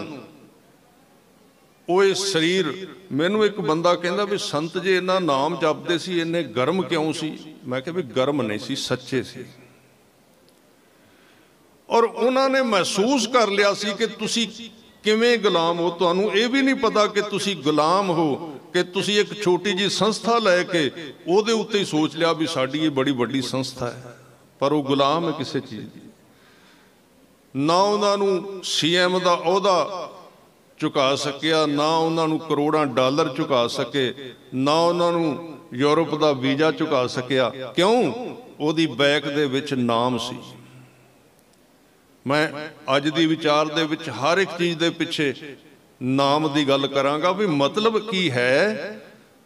ਉਹ ਸਰੀਰ ਮੈਨੂੰ ਇੱਕ ਬੰਦਾ ਕਹਿੰਦਾ ਵੀ ਸੰਤ ਜੀ ਇਹਨਾਂ ਨਾਮ ਜਪਦੇ ਸੀ ਇੰਨੇ ਗਰਮ ਕਿਉਂ ਸੀ? ਮੈਂ ਕਿਹਾ ਵੀ ਗਰਮ ਨਹੀਂ ਸੀ, ਸੱਚੇ ਸੀ। ਔਰ ਉਹਨਾਂ ਨੇ ਮਹਿਸੂਸ ਕਰ ਲਿਆ ਸੀ ਕਿ ਤੁਸੀਂ ਕਿਵੇਂ ਗੁਲਾਮ ਹੋ। ਤੁਹਾਨੂੰ ਇਹ ਵੀ ਨਹੀਂ ਪਤਾ ਕਿ ਤੁਸੀਂ ਗੁਲਾਮ ਹੋ, ਕਿ ਤੁਸੀਂ ਇੱਕ ਛੋਟੀ ਜਿਹੀ ਸੰਸਥਾ ਲੈ ਕੇ ਉਹਦੇ ਉੱਤੇ ਹੀ ਸੋਚ ਲਿਆ ਵੀ ਸਾਡੀ ਇਹ ਬੜੀ ਵੱਡੀ ਸੰਸਥਾ ਹੈ, ਪਰ ਉਹ ਗੁਲਾਮ ਹੈ ਕਿਸੇ ਚੀਜ਼ ਦੀ। ਨਾ ਉਹਨਾਂ ਨੂੰ CM ਦਾ ਅਹੁਦਾ ਝੁਕਾ ਸਕਿਆ, ਨਾ ਉਹਨਾਂ ਨੂੰ ਕਰੋੜਾਂ ਡਾਲਰ ਝੁਕਾ ਸਕੇ, ਨਾ ਉਹਨਾਂ ਨੂੰ ਯੂਰਪ ਦਾ ਵੀਜ਼ਾ ਝੁਕਾ ਸਕਿਆ। ਕਿਉਂ? ਉਹਦੀ ਬੈਕ ਦੇ ਵਿੱਚ ਨਾਮ ਸੀ। ਮੈਂ ਅੱਜ ਦੀ ਵਿਚਾਰ ਦੇ ਵਿੱਚ ਹਰ ਇੱਕ ਚੀਜ਼ ਦੇ ਪਿੱਛੇ ਨਾਮ ਦੀ ਗੱਲ ਕਰਾਂਗਾ ਵੀ ਮਤਲਬ ਕੀ ਹੈ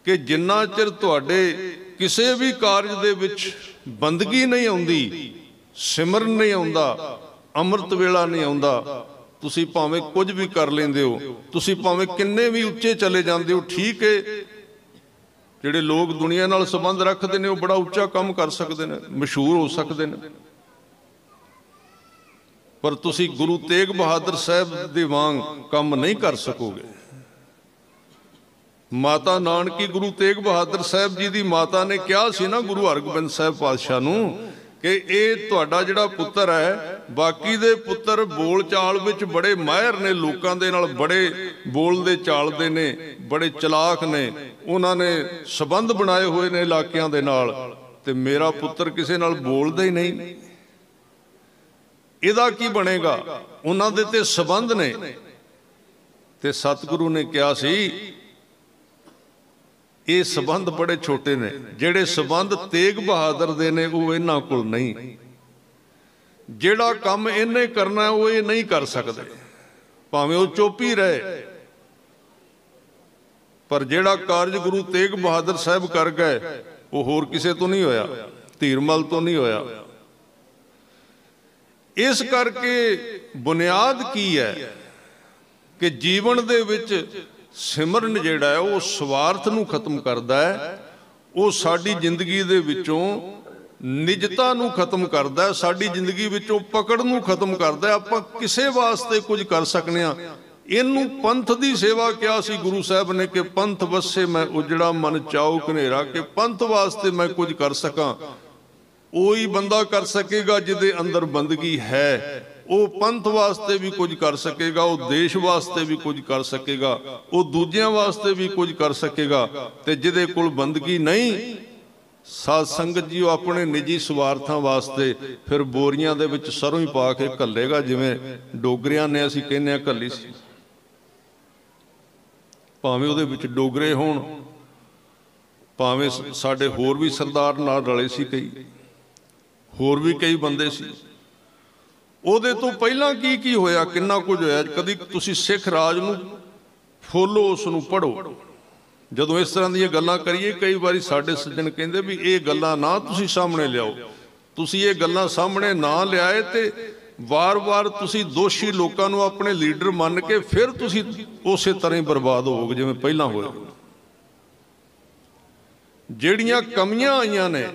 ਕਿ ਜਿੰਨਾ ਚਿਰ ਤੁਹਾਡੇ ਕਿਸੇ ਵੀ ਕਾਰਜ ਦੇ ਵਿੱਚ ਬੰਦਗੀ ਨਹੀਂ ਆਉਂਦੀ, ਸਿਮਰਨ ਨਹੀਂ ਆਉਂਦਾ, ਅੰਮ੍ਰਿਤ ਵੇਲਾ ਨਹੀਂ ਆਉਂਦਾ, ਤੁਸੀਂ ਭਾਵੇਂ ਕੁਝ ਵੀ ਕਰ ਲੈਂਦੇ ਹੋ, ਤੁਸੀਂ ਭਾਵੇਂ ਕਿੰਨੇ ਵੀ ਉੱਚੇ ਚਲੇ ਜਾਂਦੇ ਹੋ। ਠੀਕ ਹੈ, ਜਿਹੜੇ ਲੋਕ ਦੁਨੀਆ ਨਾਲ ਸੰਬੰਧ ਰੱਖਦੇ ਨੇ ਉਹ ਬੜਾ ਉੱਚਾ ਕੰਮ ਕਰ ਸਕਦੇ ਨੇ, ਮਸ਼ਹੂਰ ਹੋ ਸਕਦੇ ਨੇ, ਪਰ ਤੁਸੀਂ ਗੁਰੂ ਤੇਗ ਬਹਾਦਰ ਸਾਹਿਬ ਦੇ ਵਾਂਗ ਕੰਮ ਨਹੀਂ ਕਰ ਸਕੋਗੇ। ਮਾਤਾ ਨਾਨਕੀ ਗੁਰੂ ਤੇਗ ਬਹਾਦਰ ਸਾਹਿਬ ਜੀ ਦੀ ਮਾਤਾ ਨੇ ਕਿਹਾ ਸੀ ਨਾ ਗੁਰੂ ਹਰਗੋਬਿੰਦ ਸਾਹਿਬ ਪਾਤਸ਼ਾਹ ਨੂੰ ਕਿ ਇਹ ਤੁਹਾਡਾ ਜਿਹੜਾ ਪੁੱਤਰ ਹੈ, ਬਾਕੀ ਦੇ ਪੁੱਤਰ ਬੋਲ ਚਾਲ ਵਿੱਚ ਬੜੇ ਮਾਹਿਰ ਨੇ, ਲੋਕਾਂ ਦੇ ਨਾਲ ਬੜੇ ਬੋਲਦੇ ਚਾਲਦੇ ਨੇ, ਬੜੇ ਚਲਾਕ ਨੇ, ਉਹਨਾਂ ਨੇ ਸੰਬੰਧ ਬਣਾਏ ਹੋਏ ਨੇ ਇਲਾਕਿਆਂ ਦੇ ਨਾਲ, ਤੇ ਮੇਰਾ ਪੁੱਤਰ ਕਿਸੇ ਨਾਲ ਬੋਲਦਾ ਹੀ ਨਹੀਂ, ਇਹਦਾ ਕੀ ਬਣੇਗਾ? ਉਹਨਾਂ ਦੇ ਤੇ ਸੰਬੰਧ ਨੇ। ਤੇ ਸਤਿਗੁਰੂ ਨੇ ਕਿਹਾ ਸੀ ਇਹ ਸੰਬੰਧ ਬੜੇ ਛੋਟੇ ਨੇ, ਜਿਹੜੇ ਸੰਬੰਧ ਤੇਗ ਬਹਾਦਰ ਦੇ ਨੇ ਉਹ ਇਹਨਾਂ ਕੋਲ ਨਹੀਂ। ਜਿਹੜਾ ਕੰਮ ਇਹਨੇ ਕਰਨਾ ਉਹ ਇਹ ਨਹੀਂ ਕਰ ਸਕਦੇ, ਭਾਵੇਂ ਉਹ ਚੁੱਪ ਹੀ ਰਹੇ, ਪਰ ਜਿਹੜਾ ਕਾਰਜ ਗੁਰੂ ਤੇਗ ਬਹਾਦਰ ਸਾਹਿਬ ਕਰ ਗਏ ਉਹ ਹੋਰ ਕਿਸੇ ਤੋਂ ਨਹੀਂ ਹੋਇਆ, ਧੀਰਮਲ ਤੋਂ ਨਹੀਂ ਹੋਇਆ। ਇਸ ਕਰਕੇ ਬੁਨਿਆਦ ਕੀ ਹੈ ਕਿ ਜੀਵਨ ਦੇ ਵਿੱਚ ਸਿਮਰਨ ਜਿਹੜਾ ਹੈ ਉਹ ਸਵਾਰਥ ਨੂੰ ਖਤਮ ਕਰਦਾ ਹੈ, ਉਹ ਸਾਡੀ ਜ਼ਿੰਦਗੀ ਦੇ ਵਿੱਚੋਂ ਨਿਜਤਾ ਨੂੰ ਖਤਮ ਕਰਦਾ ਹੈ, ਸਾਡੀ ਜ਼ਿੰਦਗੀ ਵਿੱਚੋਂ ਪਕੜ ਨੂੰ ਖਤਮ ਕਰਦਾ ਹੈ। ਆਪਾਂ ਕਿਸੇ ਵਾਸਤੇ ਕੁਝ ਕਰ ਸਕਨੇ ਆ। ਇਹਨੂੰ ਪੰਥ ਦੀ ਸੇਵਾ ਕਿਹਾ ਸੀ ਗੁਰੂ ਸਾਹਿਬ ਨੇ ਕਿ ਪੰਥ ਵਸੇ ਮੈਂ ਉਜੜਾ ਮਨ ਚਾਉ ਘਨੇਰਾ, ਕਿ ਪੰਥ ਵਾਸਤੇ ਮੈਂ ਕੁਝ ਕਰ ਸਕਾਂ। ਉਹੀ ਬੰਦਾ ਕਰ ਸਕੇਗਾ ਜਿਹਦੇ ਅੰਦਰ ਬੰਦਗੀ ਹੈ, ਉਹ ਪੰਥ ਵਾਸਤੇ ਵੀ ਕੁਝ ਕਰ ਸਕੇਗਾ, ਉਹ ਦੇਸ਼ ਵਾਸਤੇ ਵੀ ਕੁਝ ਕਰ ਸਕੇਗਾ, ਉਹ ਦੂਜਿਆਂ ਵਾਸਤੇ ਵੀ ਕੁਝ ਕਰ ਸਕੇਗਾ। ਤੇ ਜਿਹਦੇ ਕੋਲ ਬੰਦਗੀ ਨਹੀਂ, ਸਾਧ ਸੰਗਤ ਜੀ, ਉਹ ਆਪਣੇ ਨਿੱਜੀ ਸਵਾਰਥਾਂ ਵਾਸਤੇ ਫਿਰ ਬੋਰੀਆਂ ਦੇ ਵਿੱਚ ਸਰੋਂ ਹੀ ਪਾ ਕੇ ਘੱਲੇਗਾ, ਜਿਵੇਂ ਡੋਗਰਿਆਂ ਨੇ ਅਸੀਂ ਕਹਿੰਦੇ ਆ ਘੱਲੀ ਸੀ। ਭਾਵੇਂ ਉਹਦੇ ਵਿੱਚ ਡੋਗਰੇ ਹੋਣ, ਭਾਵੇਂ ਸਾਡੇ ਹੋਰ ਵੀ ਸਰਦਾਰ ਨਾਲ ਰਲੇ ਸੀ, ਕਈ ਹੋਰ ਵੀ ਕਈ ਬੰਦੇ ਸੀ। ਉਹਦੇ ਤੋਂ ਪਹਿਲਾਂ ਕੀ ਕੀ ਹੋਇਆ, ਕਿੰਨਾ ਕੁਝ ਹੋਇਆ। ਕਦੀ ਤੁਸੀਂ ਸਿੱਖ ਰਾਜ ਨੂੰ ਫੋਲੋ, ਉਸ ਨੂੰ ਪੜ੍ਹੋ। ਜਦੋਂ ਇਸ ਤਰ੍ਹਾਂ ਦੀਆਂ ਗੱਲਾਂ ਕਰੀਏ, ਕਈ ਵਾਰੀ ਸਾਡੇ ਸੱਜਣ ਕਹਿੰਦੇ ਵੀ ਇਹ ਗੱਲਾਂ ਨਾ ਤੁਸੀਂ ਸਾਹਮਣੇ ਲਿਆਓ। ਤੁਸੀਂ ਇਹ ਗੱਲਾਂ ਸਾਹਮਣੇ ਨਾ ਲਿਆਏ ਤੇ ਵਾਰ-ਵਾਰ ਤੁਸੀਂ ਦੋਸ਼ੀ ਲੋਕਾਂ ਨੂੰ ਆਪਣੇ ਲੀਡਰ ਮੰਨ ਕੇ ਫਿਰ ਤੁਸੀਂ ਉਸੇ ਤਰ੍ਹਾਂ ਹੀ ਬਰਬਾਦ ਹੋਵੋਗੇ ਜਿਵੇਂ ਪਹਿਲਾਂ ਹੋਇਆ। ਜਿਹੜੀਆਂ ਕਮੀਆਂ ਆਈਆਂ ਨੇ,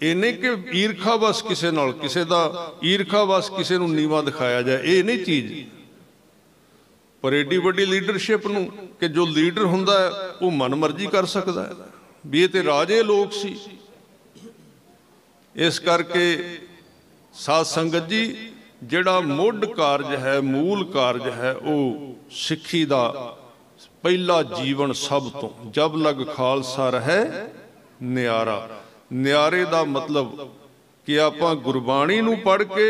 ਇਹ ਨਹੀਂ ਕਿ ਈਰਖਾ ਵਸ ਕਿਸੇ ਨਾਲ, ਕਿਸੇ ਦਾ ਈਰਖਾ ਵਸ ਕਿਸੇ ਨੂੰ ਨੀਵਾਂ ਦਿਖਾਇਆ ਜਾਏ, ਇਹ ਨਹੀਂ ਚੀਜ਼। ਪਰ ਏਡੀ ਵੱਡੀ ਲੀਡਰਸ਼ਿਪ ਨੂੰ ਕਿ ਜੋ ਲੀਡਰ ਹੁੰਦਾ ਹੈ ਉਹ ਮਨਮਰਜ਼ੀ ਕਰ ਸਕਦਾ ਹੈ, ਵੀ ਇਹ ਤੇ ਰਾਜੇ ਲੋਕ ਸੀ। ਇਸ ਕਰਕੇ ਸਾਧ ਸੰਗਤ ਜੀ, ਜਿਹੜਾ ਮੁੱਢ ਕਾਰਜ ਹੈ, ਮੂਲ ਕਾਰਜ ਹੈ, ਉਹ ਸਿੱਖੀ ਦਾ ਪਹਿਲਾ ਜੀਵਨ ਸਭ ਤੋਂ ਜਬ ਲਗ ਖਾਲਸਾ ਰਹਿ ਨਿਆਰਾ। ਨਿਆਰੇ ਦਾ ਮਤਲਬ ਕਿ ਆਪਾਂ ਗੁਰਬਾਣੀ ਨੂੰ ਪੜ੍ਹ ਕੇ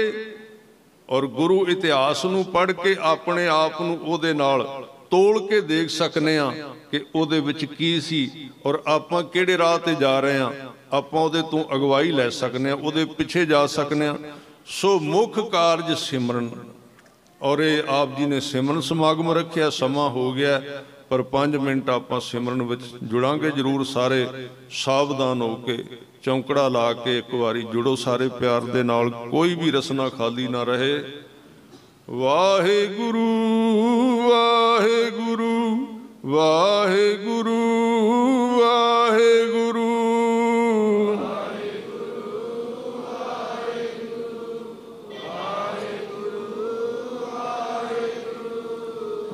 ਔਰ ਗੁਰੂ ਇਤਿਹਾਸ ਨੂੰ ਪੜ੍ਹ ਕੇ ਆਪਣੇ ਆਪ ਨੂੰ ਉਹਦੇ ਨਾਲ ਤੋਲ ਕੇ ਦੇਖ ਸਕਨੇ ਆ ਕਿ ਉਹਦੇ ਵਿੱਚ ਕੀ ਸੀ ਔਰ ਆਪਾਂ ਕਿਹੜੇ ਰਾਹ ਤੇ ਜਾ ਰਹੇ ਆ। ਆਪਾਂ ਉਹਦੇ ਤੋਂ ਅਗਵਾਈ ਲੈ ਸਕਨੇ ਆ, ਉਹਦੇ ਪਿੱਛੇ ਜਾ ਸਕਨੇ ਆ। ਸੋ ਮੁੱਖ ਕਾਰਜ ਸਿਮਰਨ, ਔਰ ਇਹ ਆਪ ਜੀ ਨੇ ਸਿਮਰਨ ਸਮਾਗਮ ਰੱਖਿਆ। ਸਮਾਂ ਹੋ ਗਿਆ, ਪਰ 5 ਮਿੰਟ ਆਪਾਂ ਸਿਮਰਨ ਵਿੱਚ ਜੁੜਾਂਗੇ ਜ਼ਰੂਰ। ਸਾਰੇ ਸਾਵਧਾਨ ਹੋ ਕੇ ਚੌਂਕੜਾ ਲਾ ਕੇ ਇੱਕ ਵਾਰੀ ਜੁੜੋ ਸਾਰੇ ਪਿਆਰ ਦੇ ਨਾਲ, ਕੋਈ ਵੀ ਰਸਨਾ ਖਾਲੀ ਨਾ ਰਹੇ। ਵਾਹਿਗੁਰੂ ਵਾਹਿਗੁਰੂ ਵਾਹਿਗੁਰੂ ਵਾਹਿਗੁਰੂ।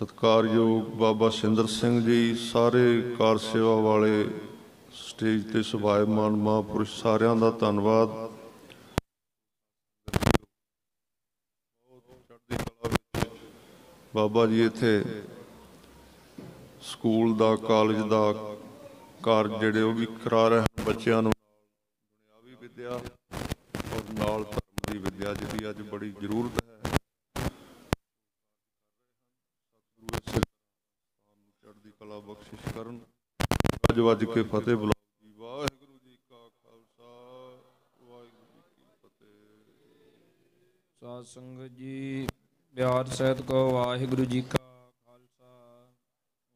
ਸਤਿਕਾਰਯੋਗ ਬਾਬਾ ਸਿੰਦਰ ਸਿੰਘ ਜੀ, ਸਾਰੇ ਕਾਰ ਸੇਵਾ ਵਾਲੇ ਸਟੇਜ ਤੇ ਸਭਾਇਮਾਨ ਮਹਾਂਪੁਰਸ਼, ਸਾਰਿਆਂ ਦਾ ਧੰਨਵਾਦ। ਬਾਬਾ ਜੀ ਇੱਥੇ ਸਕੂਲ ਦਾ, ਕਾਲਜ ਦਾ ਕਾਰਜ ਜਿਹੜੇ ਉਹ ਵੀ ਕਰਾ ਰਹੇ ਹਨ ਬੱਚਿਆਂ ਨੂੰ, ਦੁਨਿਆਵੀ ਵਿੱਦਿਆ ਔਰ ਨਾਲ ਧਰਮ ਦੀ ਵਿੱਦਿਆ ਜਿਹਦੀ ਅੱਜ ਬੜੀ ਜ਼ਰੂਰਤ ਹੈ। ਚੜ੍ਹਦੀ ਕਲਾ ਬਖਸ਼ਿਸ਼ ਕਰਨ। ਵੱਜ ਵੱਜ ਕੇ ਫਤਿਹ ਬੁਲਾਓ ਜੀ। ਵਾਹਿਗੁਰੂ ਜੀ ਕਾ ਖਾਲਸਾ, ਵਾਹਿਗੁਰੂ ਜੀ ਕੀ ਫਤਿਹ। ਸਾਧ ਸੰਗਤ ਜੀ, ਪਿਆਰ ਸਹਿਤ ਕਹੋ ਵਾਹਿਗੁਰੂ ਜੀ ਕਾ ਖਾਲਸਾ,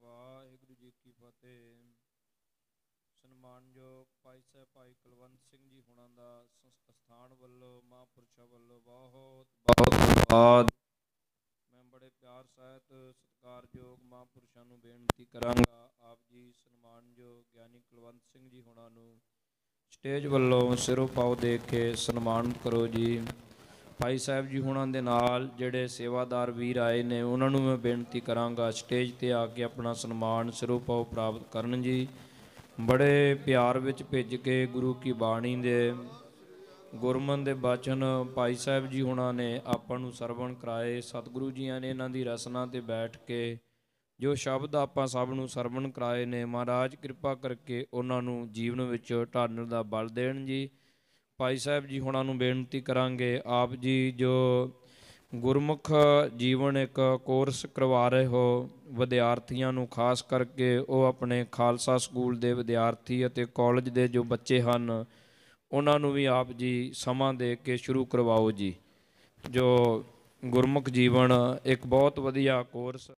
ਵਾਹਿਗੁਰੂ ਜੀ ਕੀ ਫਤਿਹ। ਸਨਮਾਨਯੋਗ ਭਾਈ ਸਾਹਿਬ ਭਾਈ ਕੁਲਵੰਤ ਸਿੰਘ ਜੀ ਹੁਣਾਂ ਦਾ ਸਥਾਨ ਵੱਲੋਂ, ਮਹਾਂਪੁਰਸ਼ਾਂ ਵੱਲੋਂ ਬਹੁਤ ਬਹੁਤ ਧੰਨਵਾਦ। ਮੈਂ ਬੜੇ ਪਿਆਰ ਸਹਿਤ ਸਤਿਕਾਰਯੋਗ ਮਹਾਂਪੁਰਸ਼ਾਂ ਨੂੰ ਬੇਨਤੀ ਕਰਾਂਗਾ, ਆਪ ਜੀ ਸਨਮਾਨਯੋਗ ਗਿਆਨੀ ਕੁਲਵੰਤ ਸਿੰਘ ਜੀ ਹੁਣਾਂ ਨੂੰ ਸਟੇਜ ਵੱਲੋਂ ਸਿਰੋਂ ਪਾਓ ਦੇ ਕੇ ਸਨਮਾਨ ਕਰੋ ਜੀ। ਭਾਈ ਸਾਹਿਬ ਜੀ ਹੁਣਾਂ ਦੇ ਨਾਲ ਜਿਹੜੇ ਸੇਵਾਦਾਰ ਵੀਰ ਆਏ ਨੇ, ਉਹਨਾਂ ਨੂੰ ਮੈਂ ਬੇਨਤੀ ਕਰਾਂਗਾ ਸਟੇਜ 'ਤੇ ਆ ਕੇ ਆਪਣਾ ਸਨਮਾਨ ਸਿਰੋਂ ਪਾਓ ਪ੍ਰਾਪਤ ਕਰਨ ਜੀ। ਬੜੇ ਪਿਆਰ ਵਿੱਚ ਭਿੱਜ ਕੇ ਗੁਰੂ ਕੀ ਬਾਣੀ ਦੇ ਗੁਰਮਨ ਦੇ ਬਚਨ ਭਾਈ ਸਾਹਿਬ ਜੀ ਹੁਣਾਂ ਨੇ ਆਪਾਂ ਨੂੰ ਸਰਵਣ ਕਰਾਏ। ਸਤਿਗੁਰੂ ਜੀਆਂ ਨੇ ਇਹਨਾਂ ਦੀ ਰਸਨਾ 'ਤੇ ਬੈਠ ਕੇ ਜੋ ਸ਼ਬਦ ਆਪਾਂ ਸਭ ਨੂੰ ਸਰਵਣ ਕਰਾਏ ਨੇ, ਮਹਾਰਾਜ ਕਿਰਪਾ ਕਰਕੇ ਉਹਨਾਂ ਨੂੰ ਜੀਵਨ ਵਿੱਚ ਢਾਲਣ ਦਾ ਬਲ ਦੇਣ ਜੀ। ਭਾਈ ਸਾਹਿਬ ਜੀ ਹੁਣਾਂ ਨੂੰ ਬੇਨਤੀ ਕਰਾਂਗੇ, ਆਪ ਜੀ ਜੋ ਗੁਰਮੁਖ ਜੀਵਨ ਇੱਕ ਕੋਰਸ ਕਰਵਾ ਰਹੇ ਹੋ ਵਿਦਿਆਰਥੀਆਂ ਨੂੰ, ਖਾਸ ਕਰਕੇ ਉਹ ਆਪਣੇ ਖਾਲਸਾ ਸਕੂਲ ਦੇ ਵਿਦਿਆਰਥੀ ਅਤੇ ਕਾਲਜ ਦੇ ਜੋ ਬੱਚੇ ਹਨ, ਉਹਨਾਂ ਨੂੰ ਵੀ ਆਪ ਜੀ ਸਮਾਂ ਦੇ ਕੇ ਸ਼ੁਰੂ ਕਰਵਾਓ ਜੀ। ਜੋ ਗੁਰਮੁਖ ਜੀਵਨ ਇੱਕ ਬਹੁਤ ਵਧੀਆ ਕੋਰਸ